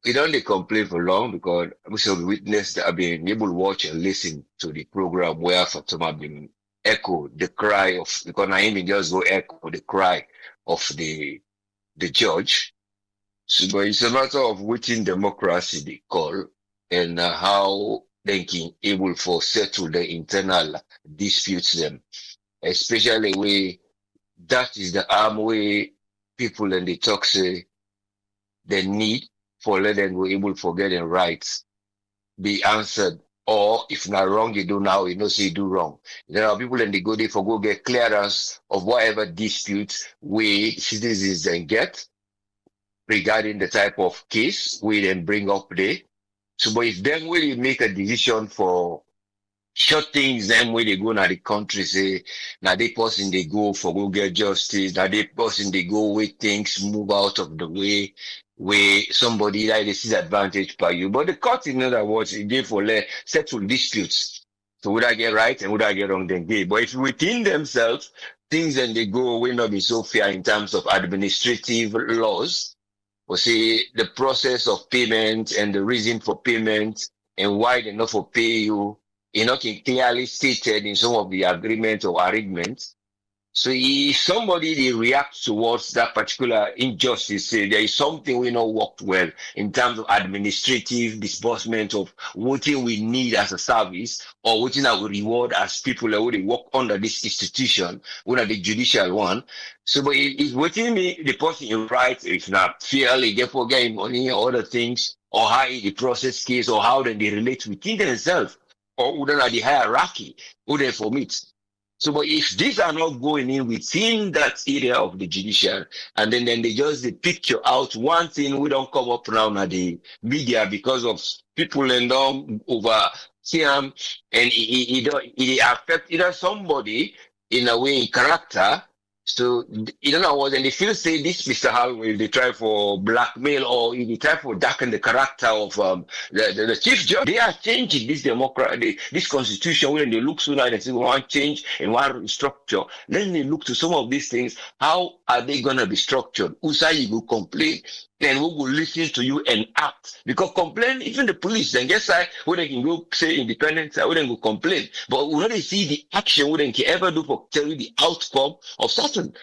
We don't complain for long because we have witnessed that I've been able to watch and listen to the program where Fatoma been echo the cry of, because Naimi just go echo the cry of the judge. So, but it's a matter of waiting democracy they call and how they can able for settle the internal disputes them, especially where that is the arm way people and they talk say they need for let them go able for getting rights be answered, or if not wrong you do now, you know say you do wrong. There are people and they go there for go get clearance of whatever disputes we citizens then get regarding the type of case we then bring up there. So, but if then we make a decision for short things, then when they go now the country say, now they person they go for go get justice, now they person they go where things move out of the way, where somebody like they see advantage by you. But the court, in other words, it gave for settle disputes. So would I get right and would I get wrong then gay? But if within themselves, things then they go will not be so fair in terms of administrative laws. Or say the process of payment and the reason for payment and why they not for pay you, not clearly stated in some of the agreements or arrangements. So if somebody they react towards that particular injustice, say there is something we not worked well in terms of administrative disbursement of what we need as a service or what I will reward as people who they work under this institution, under the judicial one. So but it's waiting me the person in right if not fairly get for getting money or other things or how the process case or how then they relate within themselves or within the hierarchy who they formit. So, but if these are not going in within that area of the judicial, and then they just they picture out one thing we don't come up now at the media because of people and them over him, and it affect either somebody in a way in character So, in other words, and they feel say this Mr. Hallway, they try for blackmail or they try for darken the character of the chief judge. They are changing this democracy, this constitution when they look sooner and they say we want change and want structure. Then they look to some of these things. How are they gonna be structured? Usai will complain. Then we will listen to you and act. Because complain, even the police, then guess I, when they can go say independence, I wouldn't go complain. But when they see the action, we can ever do for tell you the outcome of certain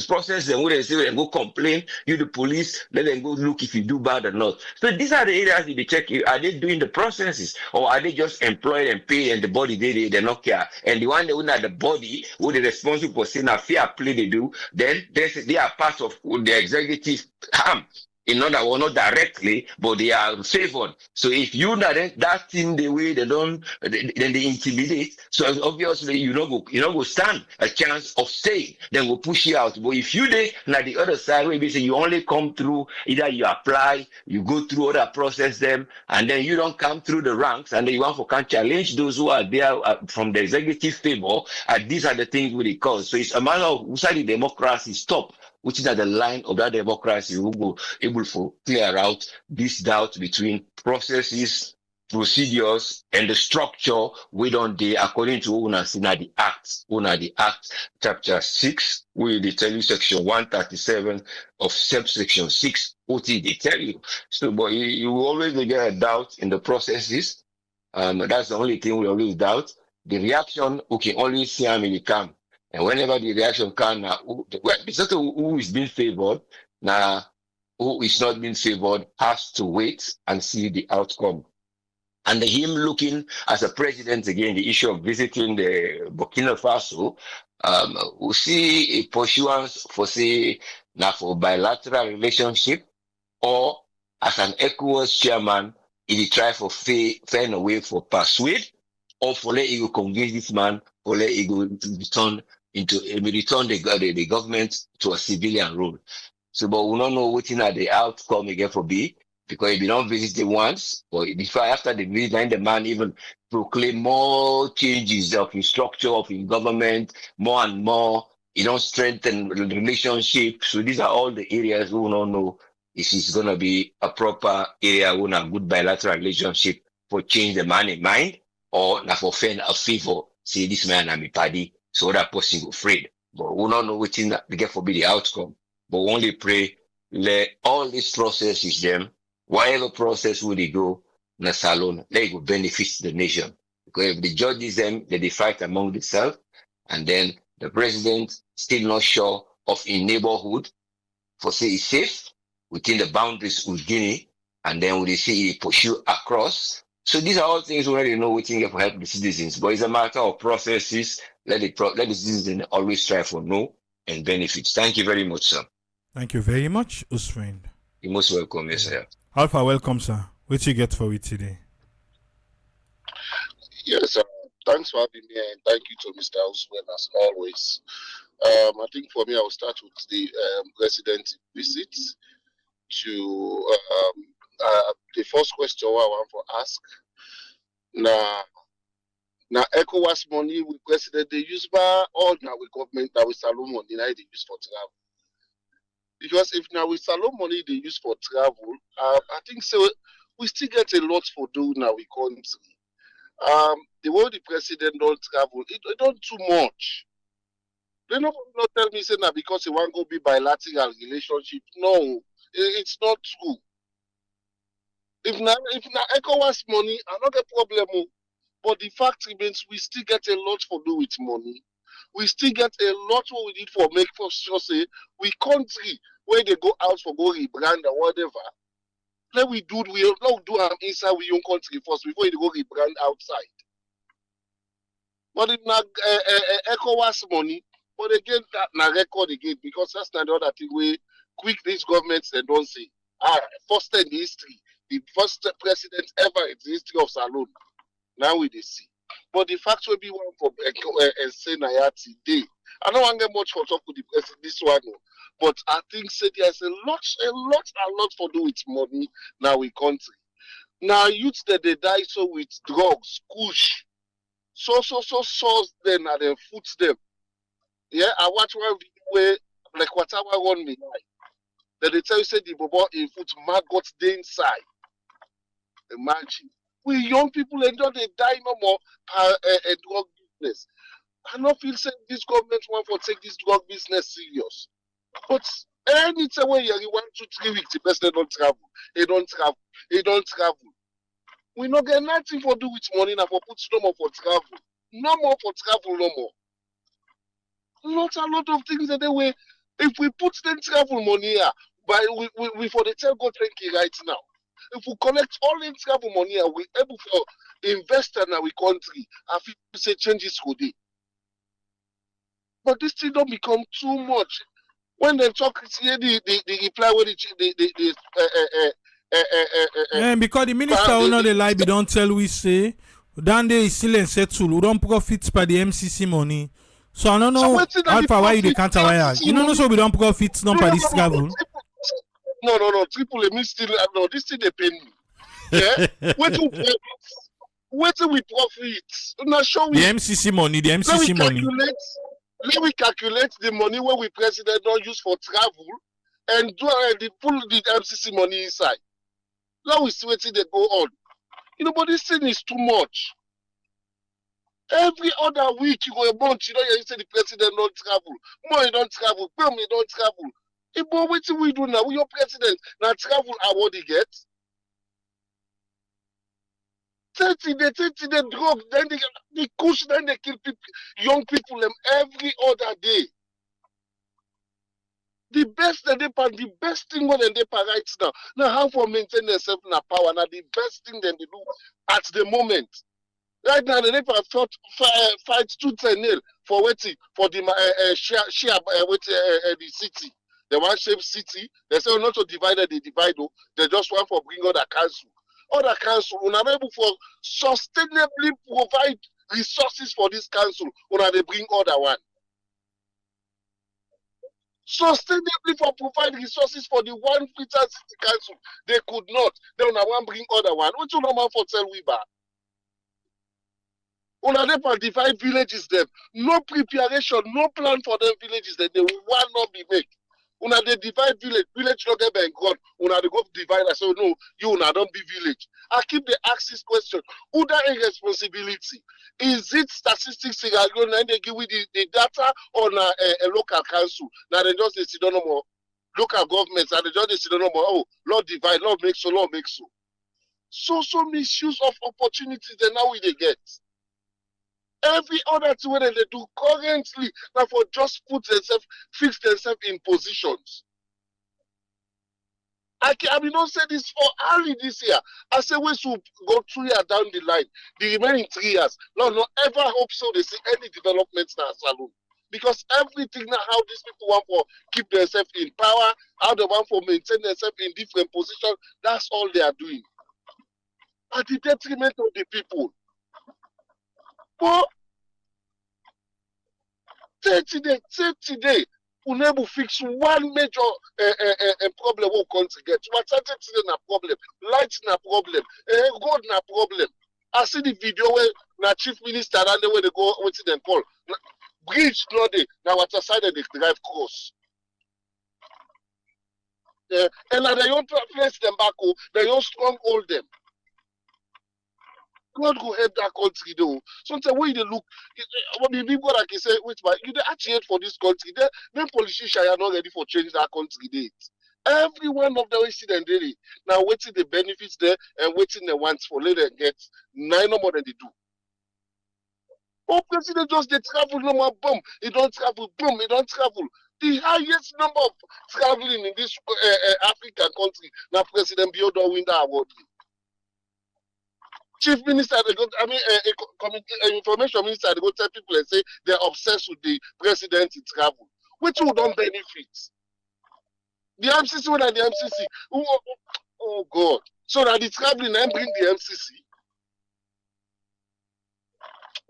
process, then when they say and go complain, you the police, let them go look if you do bad or not. So these are the areas they check. Are they doing the processes or are they just employed and paid and the body they not care? And the one that who at the body, who the responsible for saying a fair play they do, then they are part of the executive arm. In other words, not directly, but they are favored. So if you not that thing the way they don't, then they intimidate. So obviously you don't go stand a chance of staying. Then we'll push you out. But if you they like the other side, where say you only come through, either you apply, you go through other process them, and then you don't come through the ranks, and then you want to can challenge those who are there from the executive favor. And these are the things we cause. So it's a matter of who side the democracy stop, which is at the line of that democracy who go able to clear out this doubt between processes, procedures, and the structure we don't do according to the Act, chapter 6, we they tell you section 137 of subsection 6, what they tell you. So, but you will always get a doubt in the processes. That's the only thing we always doubt. The reaction, we can only see how many come. And whenever the reaction comes, who is being favored, now who is not being favored has to wait and see the outcome. And him looking as a president again, the issue of visiting the Burkina Faso, we see a pursuance for say now for bilateral relationship or as an ECOWAS chairman, he try for find a way for persuade or for let you convince this man or let you return the government to a civilian rule. So, but we don't know what the outcome again for be because if you don't visit it once, or before after the visit, then the man even proclaim more changes of his structure of his government, more and more. You don't strengthen the relationship. So these are all the areas we don't know if it's gonna be a proper area with a good bilateral relationship for change the man in mind or not for fend a favor. Say this man and me party. So that person go afraid. But we don't know what in that get for be the outcome. But we only pray let all these processes them, whatever process will they go in a salon, they will benefit the nation. Because if the judges them, they fight among themselves, and then the president still not sure of in neighborhood for say it's safe within the boundaries of Guinea, and then when they see he pursue across. So these are all things we already know we think for help the citizens, but it's a matter of processes. Let the citizens always strive for no and benefits. Thank you very much, sir. Thank you very much, Usman. You're most welcome, yes, sir. Alpha, welcome, sir. What you get for it today? Yes, thanks for having me, and thank you to Mr. Usman as always. I think for me, I will start with the resident visit to the first question I want to ask. Now, ECOWAS money with president they use by all now with government that we salon money now they use for travel. Because if now we salon money they use for travel, I think so we still get a lot for doing now we country. The way the president don't travel, it don't too much. They not tell me say now because he want to be bilateral relationship. No, it's not true. If now ECOWAS money, another problem. But the fact remains, we still get a lot for do with money. We still get a lot what we need for make for sure say we country where they go out for go rebrand or whatever. Let we do inside we own country first before they go rebrand outside. But if not ECOWAS money, but again that na record again because that's not the other thing we quick these governments they don't say. First in history, the first president ever in the history of Salon. Now we see. But the fact will be one for say Nayati day. I don't want to get much for talk with the president this one, but I think say there's a lot for do with money now in country. Now youths that they die so with drugs, kush, so then and then foot them. Yeah, I watch one video where like whatever run me like. Then they tell you say the bobo in foot maggot day inside. Imagine. We young people enjoy they die no more drug business. I don't feel say this government want to take this drug business serious. But anytime when you 1, 2, 3 weeks, the president don't travel. He don't travel. He don't travel. We not get nothing for do with money now for put no more for travel. No more for travel, no more. Not a lot of things that they way. If we put them travel money here, by we for the tell go thank right now. If we collect all the travel money here, we able for invest in our country. I feel say changes for day. But this thing don't become too much. When they talk, see the reply when because the minister will not lie, we don't tell we say down there is still and settle. We don't profit by the MCC money. So I don't know how far why you can't wire. You know, so we don't profit not by this travel. No. Triple me still no. This thing they pay me. Yeah. Wait till we profit. Not show the MCC money. The MCC money. Let me calculate the money when we president don't use for travel and do pull the MCC money inside. Now we see what they go on. You know, but this thing is too much. Every other week, you go a month, you know, you say the president don't travel. More, you don't travel. Boom, you don't travel. But what we do now? We your president now travel award he gets. 30 day drug, then they push, then they kill people, young people them every other day. The best that they the best thing when they right now. Now how for maintain themselves in power. Now the best thing that they do at the moment. Right now, the NEPA fight 2-10-0 for waiting for the share the city. They want shape city. They say not to divide it, they divide. They just want for bring other council. Other council, we are able for sustainably provide resources for this council. When they bring other one. Sustainably for provide resources for the one Peter City Council. They could not. They want bring other one. Which one man for tell we back? Una dey for divide villages them. No preparation, no plan for them villages that they will not be made. Una dey divide village not get bankrupt. Una dey go divide. I say no, you una don't be village. I keep the ask this question: who that irresponsibility? Is it statistics scenario and they give with the data on a local council? Now they just they don't know more local governments and they just they don't know more. Oh, Lord divide, Lord make so, Lord make so. So misuse of opportunities and now we they get. Every other thing that they do currently now for just put themselves, fix themselves in positions. I mean, don't say this for early this year. I say we should go 3 years down the line. The remaining 3 years, Lord, no ever hope so they see any developments in our salon. Because everything now, how these people want for keep themselves in power, how they want for maintain themselves in different positions, that's all they are doing. At the detriment of the people. But 30 days, we never fix one major problem we country get. Water is a problem, light na problem, road na problem. I see the video where na chief minister and the way they go what them call bridge no dey. Now water side they drive cross. And now they don't place them back, they don't stronghold them. God go help that country though. Sometimes when they look, when the people like you say, wait, but you actually for this country, then politicians are not ready for change that country date. Every one of them see them daily. Now waiting the benefits there and waiting the wants for later get 9 no more than they do. Oh, president just they travel no more boom. He don't travel, boom, he don't travel. The highest number of traveling in this African country, now President Biodor win that award. Chief minister, they go, information minister, they go tell people and say they're obsessed with the president in travel, which will don't benefit. The MCC, when the MCC, oh God. So that the traveling and bring the MCC.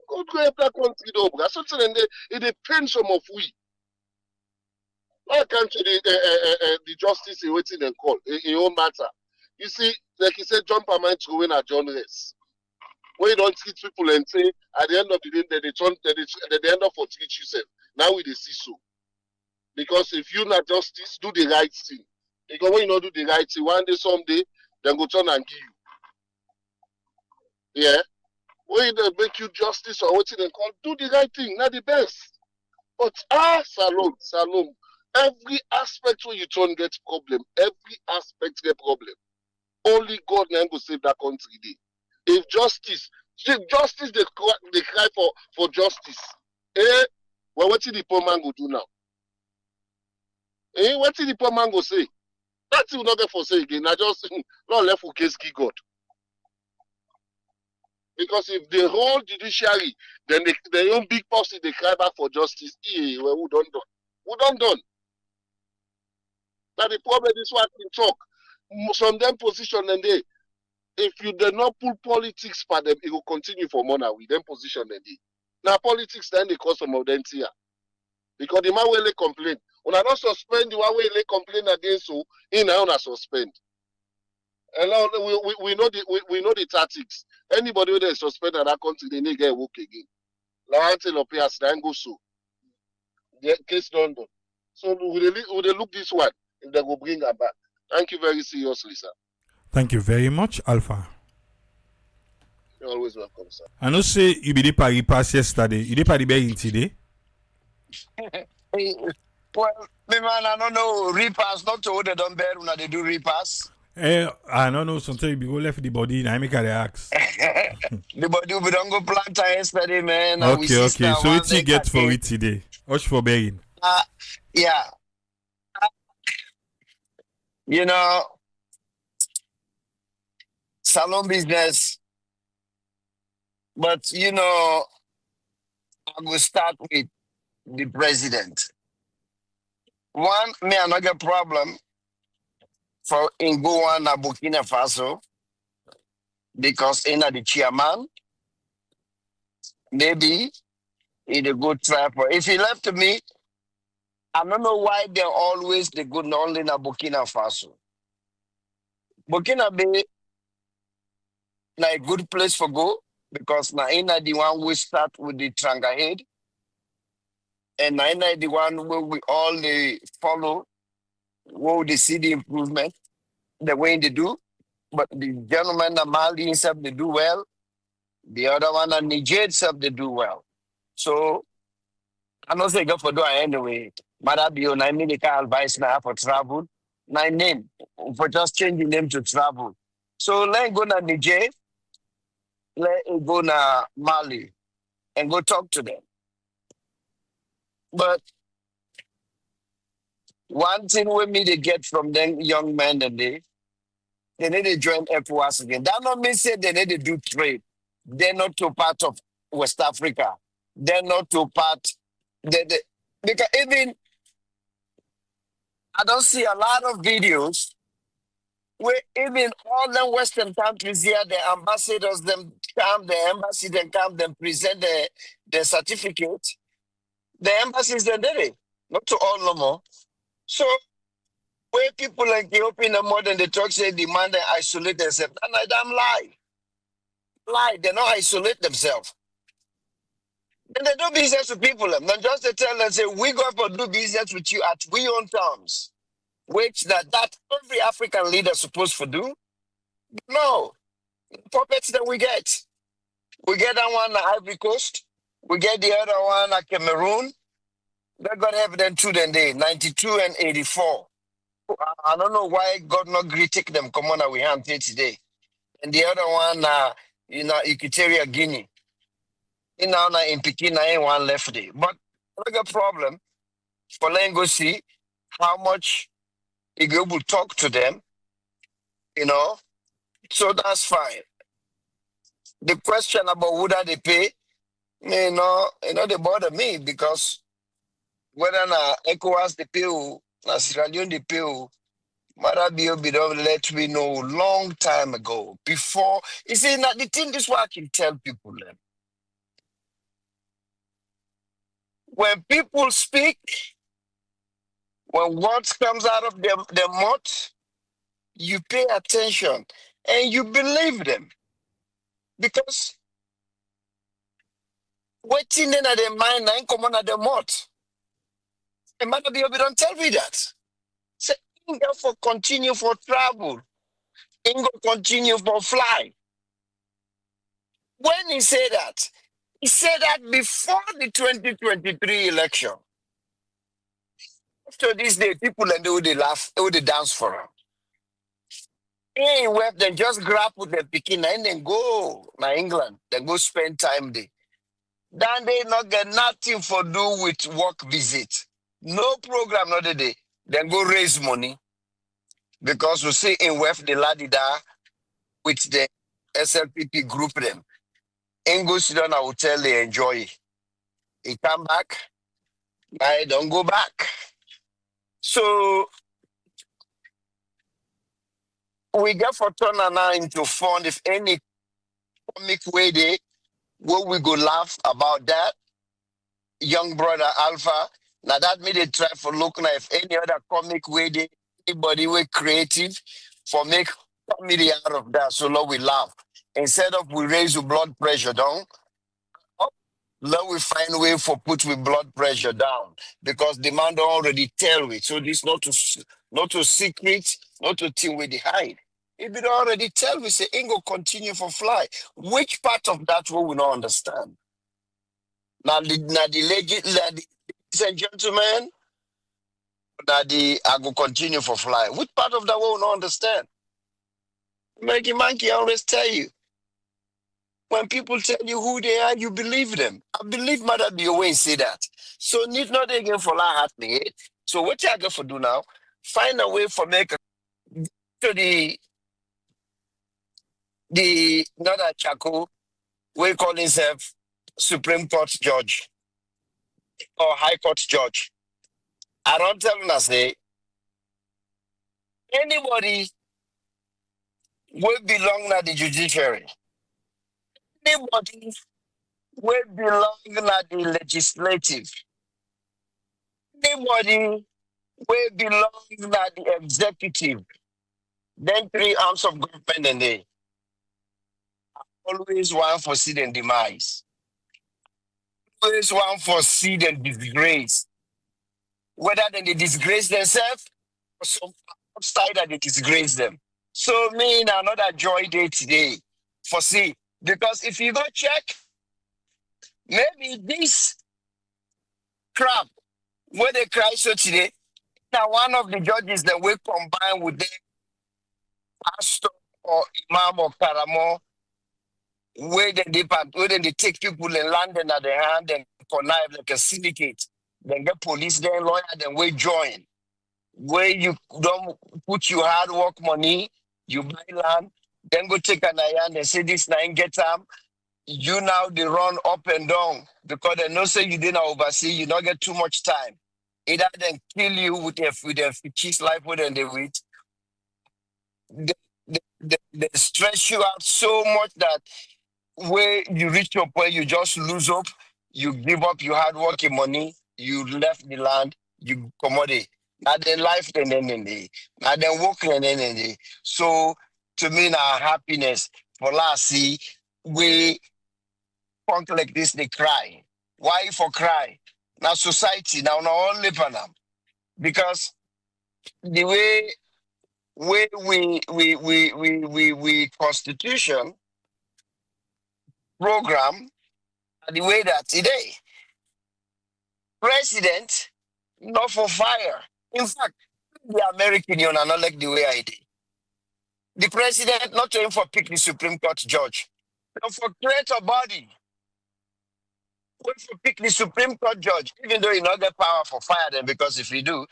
God go help that country though, because something they pain some of we. Why can't the justice in waiting and call in own matter? You see, like you said, jump a man to win a John race. When you don't treat people and say at the end of the day they end up for treat yourself. Now we dey see so. Because if you not justice, do the right thing. Because when you not do the right thing, one day, someday, then go turn and give you. Yeah. When they make you justice or what they call, do the right thing, not the best. But Salome, every aspect where you turn get problem, every aspect get problem. Only God can go save that country day. If justice they cry for justice. Well, what did the poor man go do now? What did the poor man go say? That will not get for say again. I just not left for case God. Because if the whole judiciary, then the own big person they cry back for justice. Well, we don't done. We don't done. Now the problem is what we talk. Some them position and they, if you do not pull politics for them, it will continue for money with them position and they. Now politics then they cause some of them here. Because the man will complain. When I don't suspend the one way they complain against you, in I wanna suspend. And now we know the tactics. Anybody who is suspended at that country, they need get work again. Now until up here, then go so. The case done. So we look this one and they will bring her back. Thank you very seriously, sir. Thank you very much, Alpha. You're always welcome, sir. I know say you be the Paris pass yesterday. You did Paris in today? Well, me man, I don't know. Repass, not to they don't bear when they do repass. I don't know. Sometimes you go left the body. Now I make a ask. The body we don't go plant yesterday, man. Okay. So what you get for it today? Watch for bearing. Yeah. You know, salon business. But you know, I will start with the president. One, me another problem for in Goa and Burkina Faso because in the chairman, maybe he a good try for. If he left me, I don't know why they're always the good only in Burkina Faso. Burkina be like good place for go because now in the one we start with the Tranga head. And I know the one where we all follow, where they see the improvement, the way they do. But the gentleman, the Mali himself, they do well. The other one, the Niger itself, they do well. So, I don't say go for do it anyway. But I be on I mean, advice now for travel. My name, for just changing name to travel. So, let go to Niger, let go to Mali, and go talk to them. But one thing we need to get from them young men that they need to join ECOWAS again. That not mean say they need to do trade. They're not to part of West Africa. They're not to part. Because even I don't see a lot of videos where even all the Western countries here, the ambassadors them come, the embassy them come, them present the certificate. The embassies then did it, not to all no more. So, where people like Ethiopia no more than the talk say demand and isolate themselves, and I damn lie. They not isolate themselves. Then they do business with people. Then just they tell them say we go for do business with you at we own terms, which that every African leader supposed to do. No, puppets that we get that one at Ivory Coast. We get the other one at Cameroon. They got evidence to them day, 92 and 84. I don't know why God not agree take them come on we have today. And the other one, Equatorial Guinea. In now in Pekin, I ain't one left there. But I got a problem for letting go see how much he go able to talk to them, you know. So that's fine. The question about would they pay? You know, they bother me because whether na ECOWAS they pay or na Sierra Leone they pay or Marabio don't let me know long time ago. Before you see now the thing this what I can tell people them. When people speak, when words comes out of their mouth, you pay attention and you believe them. Because waiting in at their mind and come on at the mouth. And Mother Biobi don't tell me that. Say, Ingo for continue for travel. Ingo continue for fly. When he said that before the 2023 election. After this day, people and they would laugh, they would dance for him. Hey, well, then just grab with the Pekin and then go to England. Then go spend time there. Then they not get nothing for do with work visit. No program, not the day. Then go raise money. Because we see in West the Ladida with the SLPP group them. And go sit down at hotel, they enjoy. He come back, I don't go back. So we get for turn now into fund if any comic way they what we go laugh about that young brother Alpha. Now that made a try for look now if any other comic way they anybody way creative for make comedy out of that. So Lord we laugh. Instead of we raise your blood pressure down, Lord we find a way for put with blood pressure down because the man don't already tell we. So this not to secret, not to thing we hide. If it already tell we say Ingo continue for fly. Which part of that we not understand? Now ladies and gentlemen, I go continue for fly. Which part of that we not understand? Maggie Monkey always tell you. When people tell you who they are, you believe them. I believe Mother be away say that. So need not again for that happening. So what you got for do now? Find a way for make to the another Chaco, we call himself Supreme Court judge or High Court judge. I don't tell them I say anybody will belong to the judiciary. Anybody will belong to the legislative. Anybody will belong to the executive. Then three arms of government and they always one for seed and demise. Always one for seed and disgrace. Whether they disgrace themselves or some outside that they disgrace them. So me now another joy day today for see. Because if you go check, maybe this crap where they cry so today, now one of the judges that will combine with the pastor or imam or karamo, where they take people and land them at their hand and connive like a syndicate, then get police, then lawyer, then we join. Where you don't put your hard work money, you buy land, then go take an iron and say this nine get them. You now they run up and down because they know say you didn't oversee, you don't get too much time. Either then kill you with their cheese life with and they wait. They stress you out so much that where you reach your point, you just lose up, you give up your hard working money, you left the land, you commodity. Now then life then now then work then. So to me now happiness for last see we punk like this they cry. Why for cry? Now society now only panam. Because the way we constitution program the way that today president not for fire. In fact, the American Union are not like the way I did. The president not to aim for pick the Supreme Court judge, not for create a body. Wait for pick the Supreme Court judge, even though you not get power for fire them, because if you do,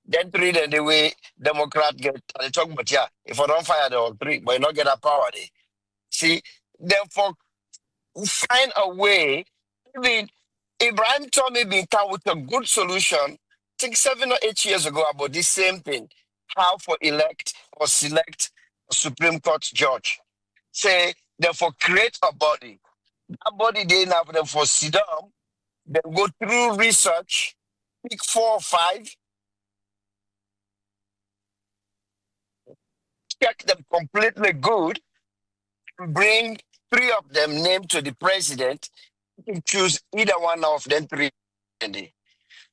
then three then the way Democrat get they talk about yeah, if I don't fire the all three, but you not get that power there. See, therefore find a way. I mean, Ibrahim Traoré been come with a good solution, I think 7 or 8 years ago about this same thing. How for elect or select a Supreme Court judge. Say, therefore create a body. That body they have them for sit down, then go through research, pick 4 or 5, check them completely good, bring 3 of them named to the president, you can choose either one of them 3.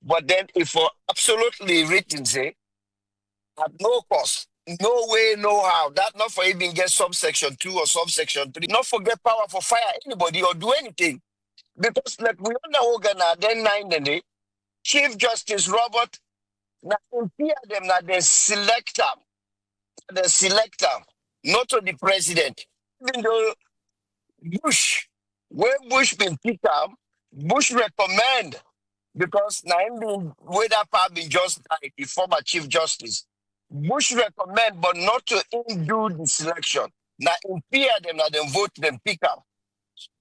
But then if for absolutely written say at no cost, no way, no how, that not for even get subsection 2 or subsection 3, not forget power for fire anybody or do anything. Because like we don't know then 9 Chief Justice Robert now fear them that they select them, not to the president. Even though Bush, when Bush been picked up, Bush recommend because now him being way that part been just died, the former Chief Justice. Bush recommend, but not to him do the selection. Now fear them that they vote them pick up.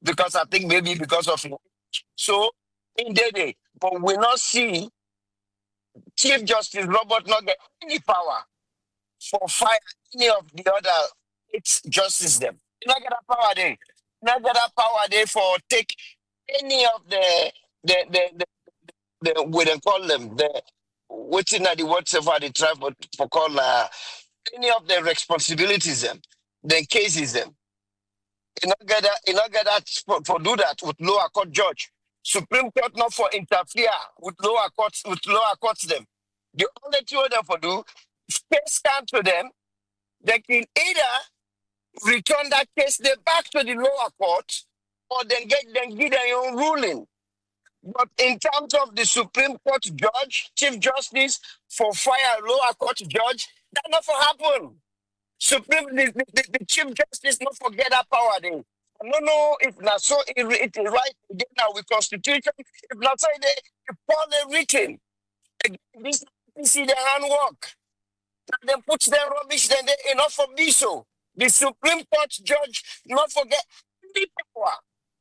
Because I think maybe because of him. So in the day, but we not see Chief Justice Robert not get any power for fire any of the other it's justice them. You not get that power there. You not get that power there for take any of the what they call them the what's in the whatever they try for call any of the responsibilities them, the cases them. You not get that for do that with lower court judge. Supreme Court not for interfere with lower courts them. The only two of them for do case come to them, they can either return that case they back to the lower court or then give their own ruling. But in terms of the Supreme Court judge, Chief Justice for fire lower court judge, that not for happen. The Chief Justice not forget that power there. I don't know if not so it is right again now with Constitution. If not say they poorly written. This see their handwork. Then put their rubbish, then they enough for be so. The Supreme Court judge not forget any power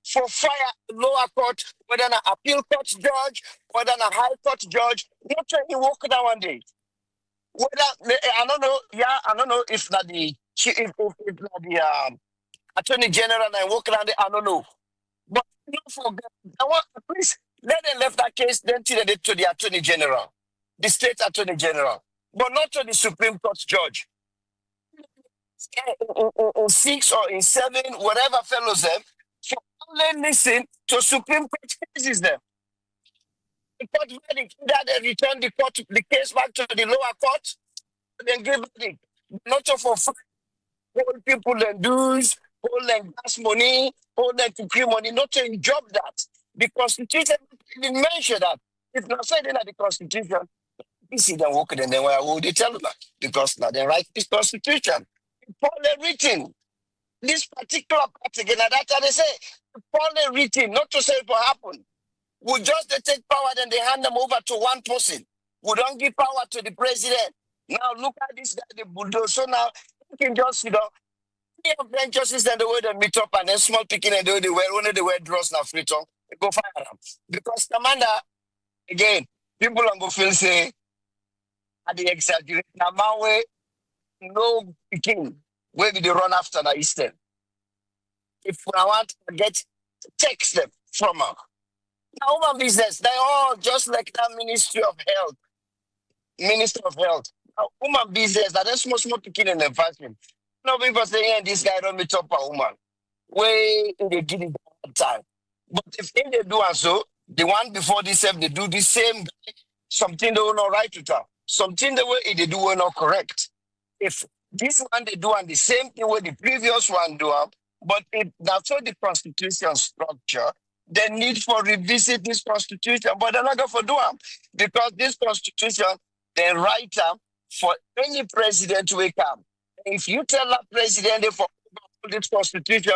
for fire lower court, whether an appeal court judge, whether a high court judge, not trying to work that one day. Whether I don't know if not the if not the Attorney General and work around it, I don't know. But don't forget, please let them left that case then to the Attorney General, the state Attorney General, but not to the Supreme Court judge. In 6 or in 7, whatever fellows them, for only listen to Supreme Court cases them. The court verdict, that they return the case back to the lower court, then give verdict. Not to for hold people and dues, hold them gas money, hold them to cream money, not to job that. The Constitution didn't mention that. If not said in the Constitution, you see them working and then why would they tell them that? Because now they write this Constitution. Poorly written. This particular part again, and that's how they say, poorly written, not to say it will happen. We just they take power, then they hand them over to one person. We don't give power to the president. Now look at this guy, the bulldozer. So now you can just, any of them justice and the way they meet up and then small picking and the way they wear, only they wear draws now free tongue, they go fire them. Because Commander, again, people are going to feel say, at the exaggerate. Now my way, no picking, where we they run after the Eastern. If I want to get text them from her. Now, woman business, they all just like that Ministry of Health. Minister of Health. Now, woman business, that is small picking in the fashion. No people say, hey, this guy don't meet up a woman. Way they give it that time. But if they do and so, the one before this, they do the same, something they will not right with her. Something the way they do will not correct. If this one they do and the same thing where the previous one do up, but if that's all the constitution structure, they need for revisit this constitution, but they're not going to do them because this constitution they write them for any president to wake up. If you tell that president for this constitution,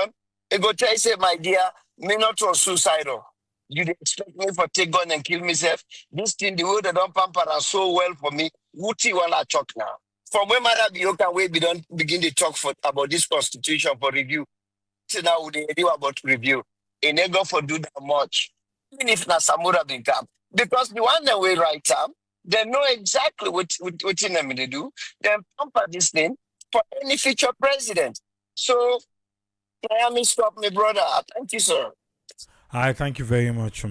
they go tell you, say, my dear, me not to suicidal. You expect me for take gun and kill myself? This thing, the way they don't pamper us so well for me, Wuti wanna talk now. From when Mother Bioka we don't begin to talk about this constitution for review. So now they do about review. And they go for do that much. Even if na Samura bin come. Because the one that we write up, they know exactly what in them they do. They pamper this thing for any future president. So Miami stop me, brother. Thank you, sir. I thank you very much,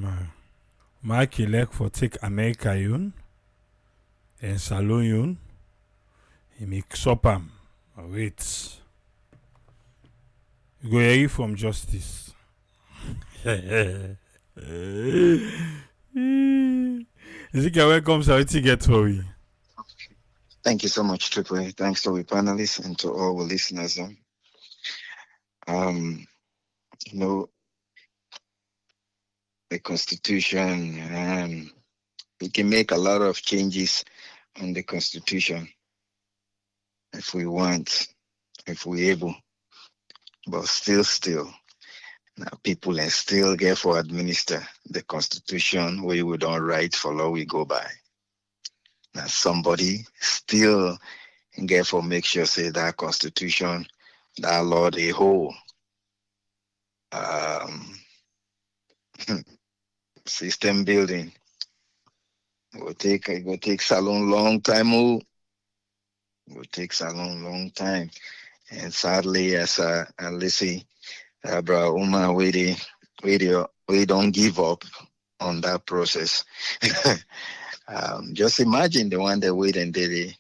Mike elect for take America yun and Salon yun. He make sopam. Wait. You go hear from justice. Ezekiel, welcome, sir. What you get for we? Thank you so much, Triple A. Thanks to our panelists and to all the listeners. You know, the Constitution, we can make a lot of changes on the Constitution if we want, if we're able. But still, now people and still get for administer the Constitution where we don't write for law we go by. Now somebody still get for make sure say that Constitution, that law they hold. System building it will take Salon long time. It will take Salon long time. And sadly, as Lissy, Bro Uma, we don't give up on that process. Just imagine the one that wait and they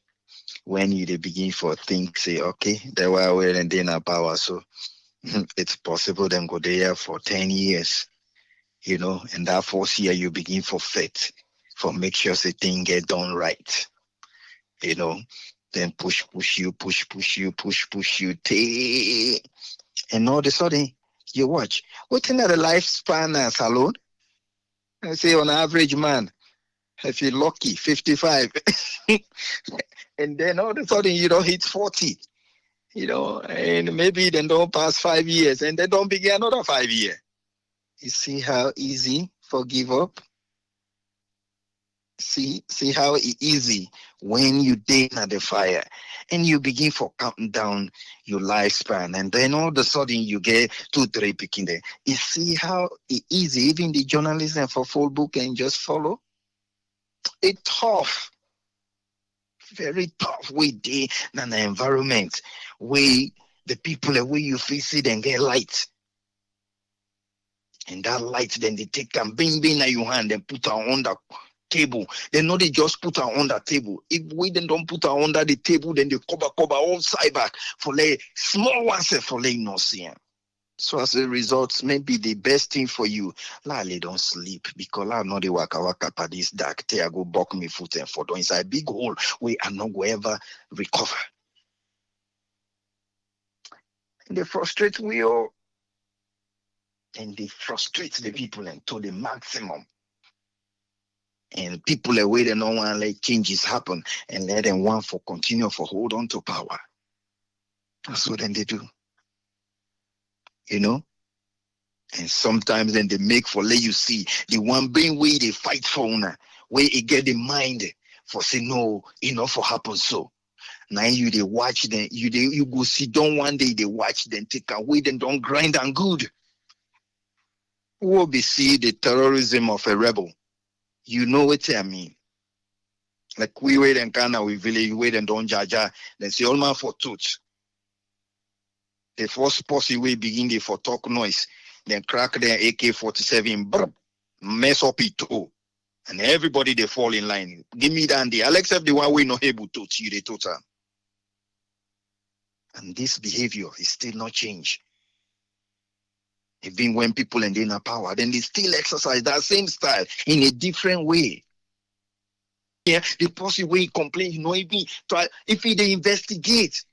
when you begin for things, say, okay, they were waiting and they not power. So it's possible them go there for 10 years, you know, and that fourth year you begin for faith, for make sure the thing get done right, you know. Then push you, and all of a sudden you watch. What's in the lifespan Salon? I say on average man, if you're lucky, 55. And then all of a sudden you don't hit 40, you know, and maybe then don't pass 5 years and they don't begin another 5 years. You see how easy for give up? See how easy when you dig at the fire and you begin for counting down your lifespan, and then all of a sudden you get 2-3 picking there. You see how easy even the journalism for full book and just follow. It's tough, very tough way day than the environment where the people the way you face it and get light. And that light then they take and bing at your hand and put her on the table. They know they just put her on the table. If we then don't put her under the table, then they cover all side back for like small ones for like no seeing. So as a result, maybe the best thing for you, Lale don't sleep because I know the waka pa this dark. I go buck me foot and for inside big hole where I not go ever recover. And they frustrate we all. And they frustrate the people and to the maximum. And people are waiting no one let changes happen and let them want for continue for hold on to power. That's what then they do. You know? And sometimes then they make for let you see the one being way they fight for una, where it get the mind for say no, enough for happen so. Now you they watch them, you go sit down one day, they watch them take away, then don't grind and good. Who will be see the terrorism of a rebel? You know what I mean. Like we wait and Ghana, we village, wait and don't jaja, then say all man for tooth. The first posse we begin there for talk noise, then crack their AK-47, mess up it too. And everybody they fall in line. Give me that day. I'll accept the one we not able to you the total. And this behavior is still not changed. Even when people and they in power, then they still exercise that same style in a different way. Yeah, the posse way complain, you know, if they investigate,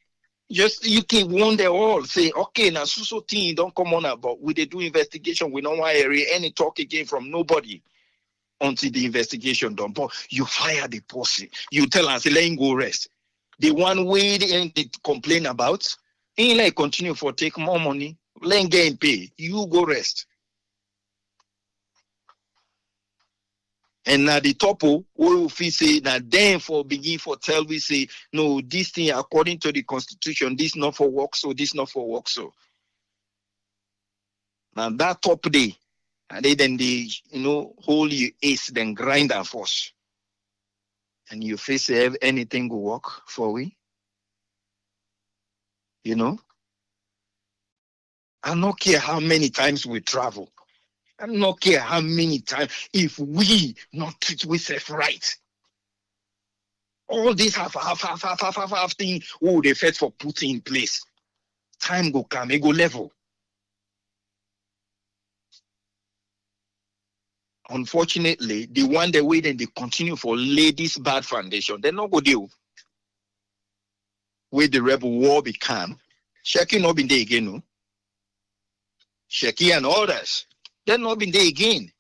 just you can wonder all say, okay, now so thing don't come on about. We they do investigation, we don't want to hear any talk again from nobody until the investigation done. But you fire the posse, you tell us let him go rest. The one way they complain about, ain't like continue for take more money. Let him get him pay. You go rest. And now the topo, we say that then for begin for tell we say no, this thing according to the constitution, this not for work, so this not for work, so. Now that top day, and then they hold you ace, then grind and force. And you face anything will work for we. You know? I don't care how many times we travel. I don't care how many times. If we not treat ourselves right, all this half thing, they fight for putting in place. Time go come, it go level. Unfortunately, the one they wait and they continue for lay this bad foundation. They not go deal with the rebel war become. Shaki not been there again, no. Shaki and others, they not been there again.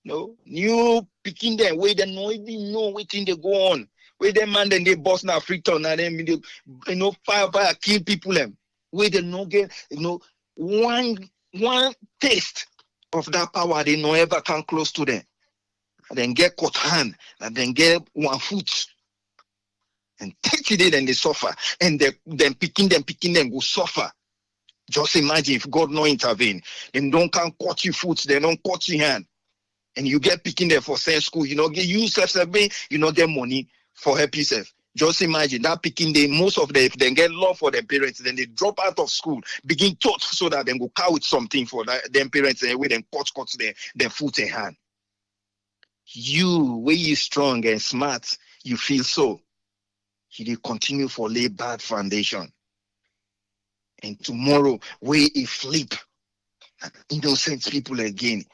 No, new picking them where they no even know what thing they go on. Where them man then they boss now Freetown and then they, fire kill people them. Where they no get one taste of that power they no ever come close to them. And then get caught hand and then get 1 foot. And take it in and they suffer. And then picking them will suffer. Just imagine if God no intervene. Them don't can cut you foot, they don't cut your hand. And you get picking them for same school, get you self get money for help yourself. Just imagine that picking them, most of them, if they get love for their parents, then they drop out of school, begin taught so that they go cow with something for their parents and with them cut their foot and hand. You, where you strong and smart, you feel so. He continue for lay bad foundation. And tomorrow, where he flip, innocent people again,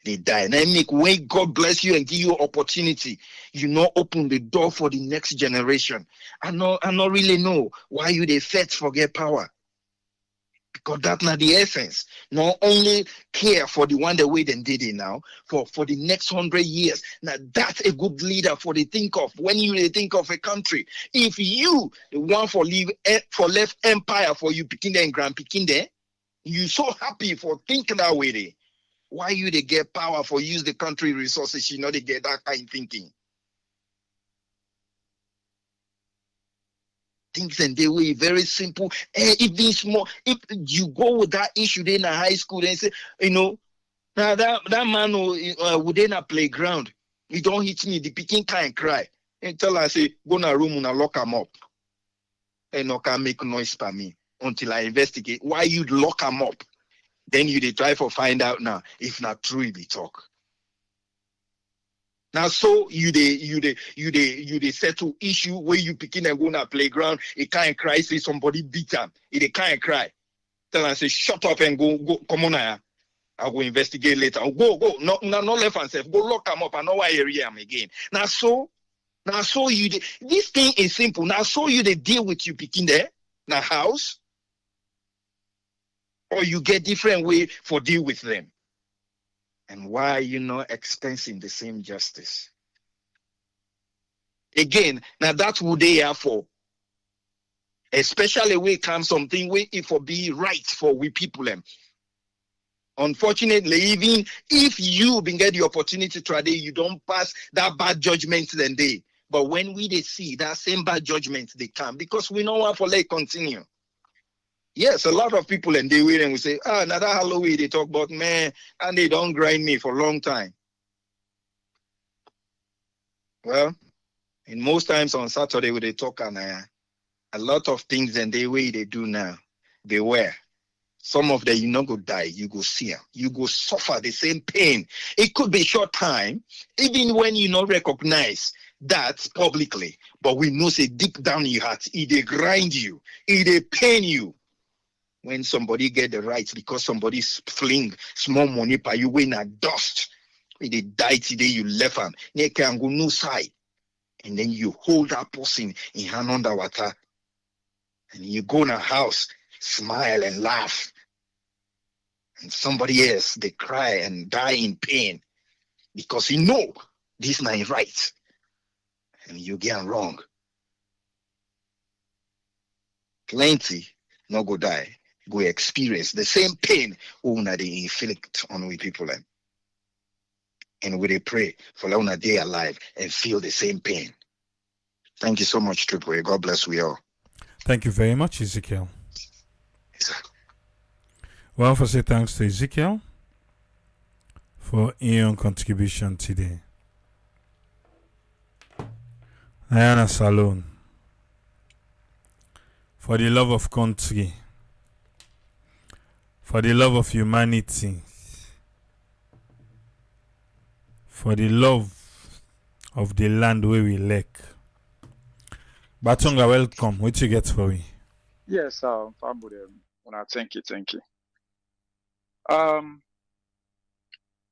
they die. And I make when God bless you and give you opportunity, you not open the door for the next generation. I not really know why you they fight forget power. Because that's not the essence. Not only care for the one the way they did it now, for the next 100 years. Now that's a good leader for the think of when you think of a country. If you the one for left empire for you picking there and grand picking there, you so happy for thinking that way there. Why you they get power for use the country resources, they get that kind of thinking. Things and they way very simple. Even small. If you go with that issue in a high school and say, now that man would in a playground, he don't hit me, the picking can't cry. And tell her, say, go in a room and lock him up. And no can make noise for me until I investigate why you'd lock him up. Then you they try for find out now if not true he be talk. Now so you they settle issue where you picking and go on a playground, it can't cry, say somebody beat him. It can't cry. Tell him say shut up and go come on here. I'll go investigate later. Go. No left and self. Go lock him up and know why area him again. Now so you this thing is simple. Now so you they deal with you picking there, now house. Or you get different way for deal with them. And why you not expensing the same justice? Again, now that's what they are for. Especially when it comes something where it for be right for we people them. Unfortunately, even if you been get the opportunity today, you don't pass that bad judgment then they. But when we they see that same bad judgment they come because we know what for let continue. Yes, a lot of people and they wait and we say, another Halloween they talk about man and they don't grind me for a long time. Well, in most times on Saturday when they talk and a lot of things and the way they do now, they wear. Some of them you not go die, you go see them, you go suffer the same pain. It could be short time, even when you not recognize that publicly, but we know say deep down in your heart, they grind you, they pain you. When somebody get the right because somebody fling small money by you when a dust, when they die today, you left them, they can go no side, and then you hold that person in hand under water, and you go in a house, smile and laugh, and somebody else they cry and die in pain because you know this not right, and you get wrong. Plenty no go die. Go experience the same pain that they inflict on we people. And we they pray for Leone day alive and feel the same pain. Thank you so much, Triple A. God bless we all. Thank you very much, Ezekiel. Exactly. Well, for say thanks to Ezekiel for your contribution today. Diana Salone, for the love of country, for the love of humanity, for the love of the land where we lack. Batonga, welcome. What you get for me? Yes, Fambude, thank you.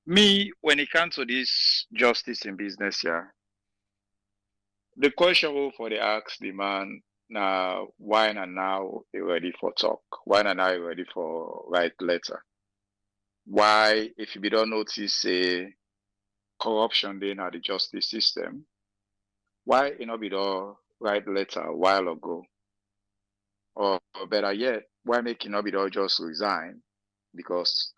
Me, when it comes to this justice in business, yeah, the question will for the ask the man now why not now he ready for talk? Why not now he ready for write letter? Why, if you don't notice say corruption then at the justice system, why you not be the write letter a while ago? Or better yet, why make you not be the just resign? Because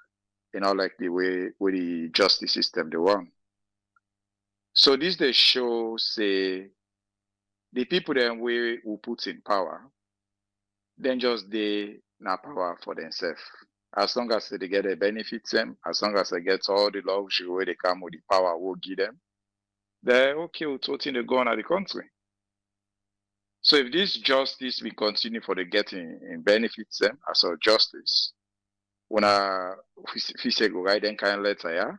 like the way with the justice system they run. So this they show say the people then we who put in power, then just they na power for themselves. As long as they get the benefits them, as long as they get all the luxury where they come with the power will give them, they're okay with what they go on at the country. So if this justice will continue for the getting in benefits them as a justice, when we say go write them kind of letter, yeah,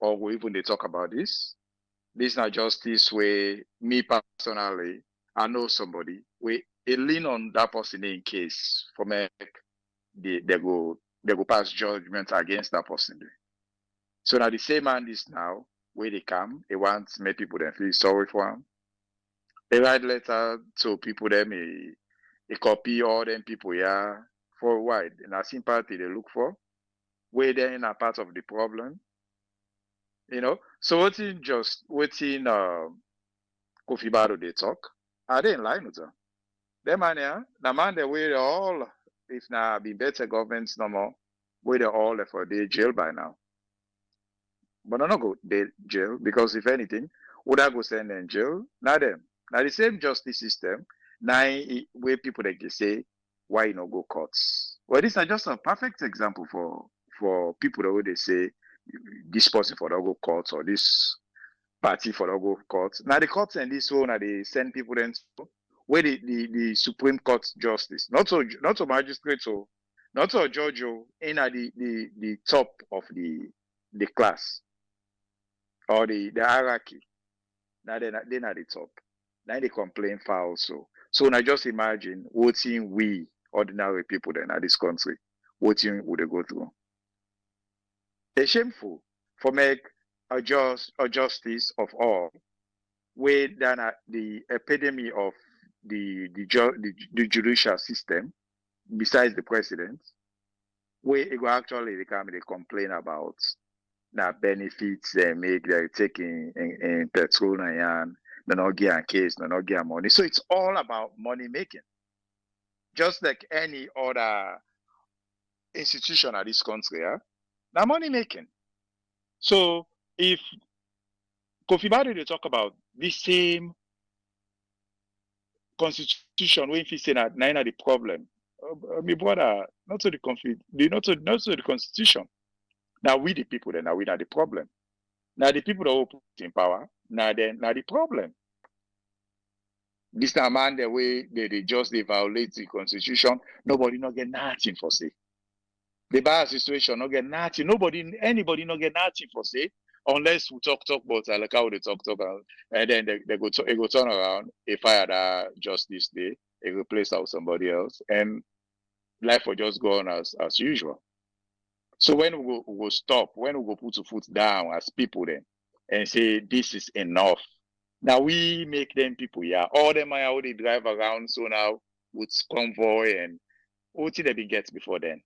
or we even they talk about this not justice where me personally, I know somebody where a lean on that person in case for me they go pass judgment against that person. So now the same man is now where they come, they want to make people then feel sorry for him. They write letter to people them a copy all them people yeah for a while. And a sympathy they look for, where they in a part of the problem. So what's in Kofi Bado they talk? Are they in line with them? Them man yeah, the man they way all if now be better governments no more, where they all for the jail by now. But no go they jail because if anything, would I go send them jail? Not them. Now the same justice system, now where people they say why you not go courts. Well, this is just a perfect example for people that would they say this person for not go courts or this party for not go courts. Now the courts and this one they send people then where the Supreme Court justice, not so magistrate so not so judge in at the top of the class or the hierarchy. Now they're not the top. Now they complain far also. So now just imagine what we ordinary people then at this country, what would they go through? It's shameful for make a justice of all, way than the epidemic of the judicial system, besides the president, where it will actually become they complain about now benefits they make they're taking in petrol and they're not getting case, they're not getting money. So it's all about money making. Just like any other institution at this country, yeah? Now money making. So if Kofi Bado they talk about the same constitution when he say that nine are the problem. My brother, not to the conflict, not to the constitution. Now we the people then now we are the problem. Now the people that will put in power, now the problem. This time man the way they just violate the constitution, nobody not get nothing for say. The bar situation not get nothing, anybody not get nothing for say, unless we talk but like how they talk and then they go turn around, they fire that justice day, they replace out somebody else, and life will just go on as usual. So when we go stop, when we go put the foot down as people then and say this is enough. Now we make them people, yeah. All them are how they drive around so now with convoy and what did they get before then?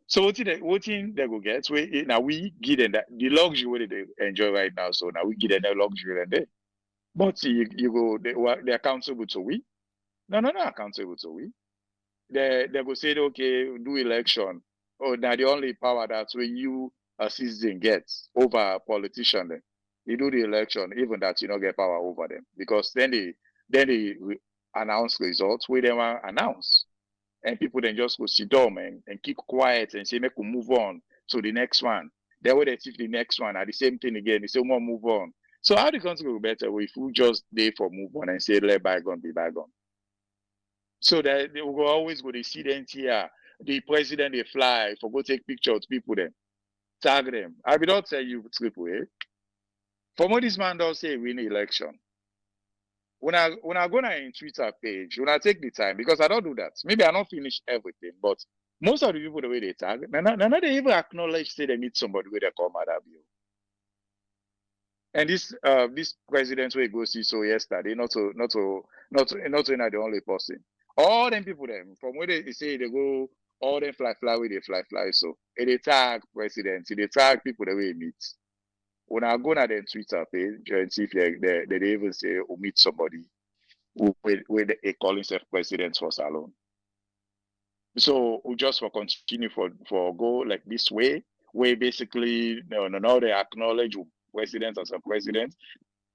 So what they go get? Now we give them that the luxury they enjoy right now. So now we give them that luxury and they. But you go they're accountable to we. No, accountable to we. They go say okay, do election. Oh, now the only power that's when you a citizen gets over a politician then. You do the election, even that you don't get power over them. Because then they announce results where they want to announce. And people then just go sit down and keep quiet and say, make we move on to the next one. Then when they see the next one at the same thing again, they say, we'll move on. So how the country will be better if we just day for move on and say, let bygone be bygone. So that they will always go, they see them here, the president, they fly, for go take pictures with people then. Tag them. I will not tell you triple A. For what this man does say win election. When I go on Twitter page, when I take the time, because I don't do that. Maybe I don't finish everything, but Most of the people the way they tag, none they even acknowledge say they meet somebody where they come at that view. And this president where go see so yesterday, not the only person. All them people them from where they say they go, all them fly where they fly. So they tag president, they tag people the way they meet. When I go on their Twitter page and see if they even say or meet somebody who they call himself president for salon. So we just for continue for go like this way, where basically no they acknowledge presidents as a president.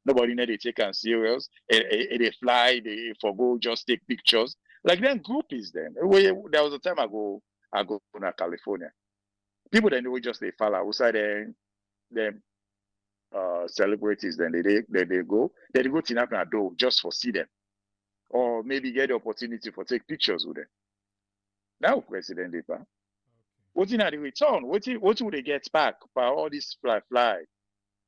Nobody know they take them serious. They fly, they forgo just take pictures. Like then groupies then. There was a time I go to California. People then we just they follow outside them celebrities then they go to Napna door just for see them. Or maybe get the opportunity for take pictures with them. Now President Depa. What's in the return? What would they get back by all this fly?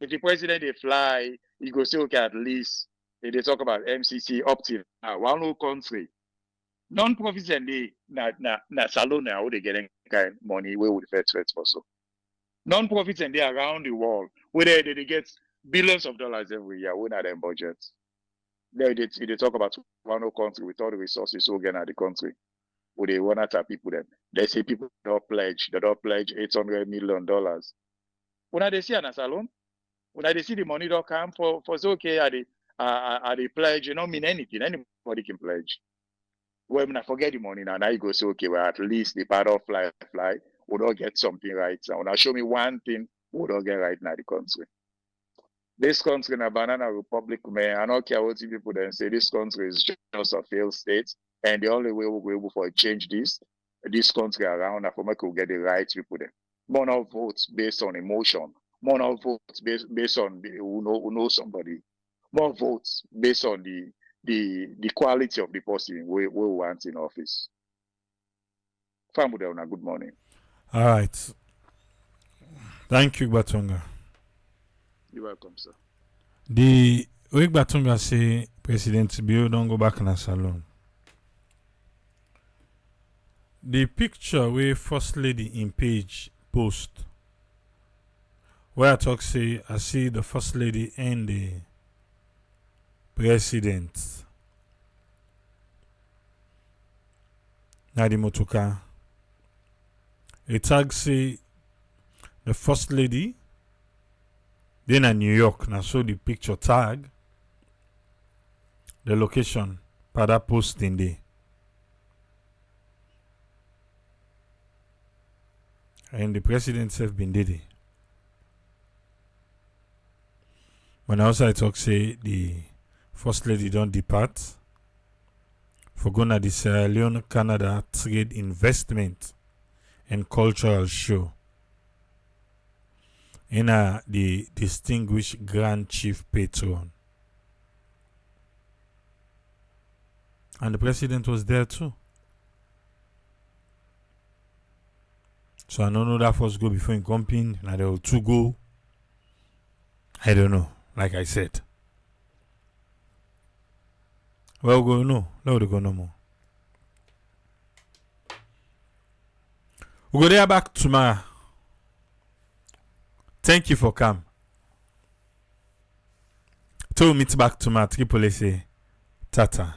If the president they fly, he go say okay at least they talk about MCC up till now. One whole country. Non-profits and they na salon now they getting kind of money where would the Fed for so. Non-profits and they around the world where they get billions of dollars every year when are their budgets. They talk about one whole country with all the resources so again at the country. Where they want to tap people then. They say people don't pledge $800 million. When they see an salon, when they see the money don't come for so okay are they pledge, you don't mean anything. Anybody can pledge. Well, when I forget the money now you go say okay, well at least the part of fly, we don't get something right. So now show me one thing we don't get right now the country. This country in a banana republic, man, I don't care what people then say this country is just a failed state. And the only way we'll be able to change this country around for make we get the right people there. More now votes based on emotion. More now votes based on who know somebody. More votes based on the quality of the person we want in office. Famudel, good morning. All right. Thank you, Batunga. You're welcome, sir. The week Batunga say President Bill don't go back in a salon. The picture where First Lady in page post where I talk say I see the First Lady and the President Nadi Motuka. A tag say the First Lady then in New York. Now so the picture tag the location for that post in there. And the president have been did it. When outside talk say the First Lady don't depart for going to the Sierra Leone Canada Trade Investment and Cultural Show in the distinguished Grand Chief Patron. And the president was there too. So I don't know that first go before in comping. Now there were two go. I don't know. Like I said. Well go no. No go no more. We go there back tomorrow. Thank you for coming. Till meet back tomorrow. Triple say Tata.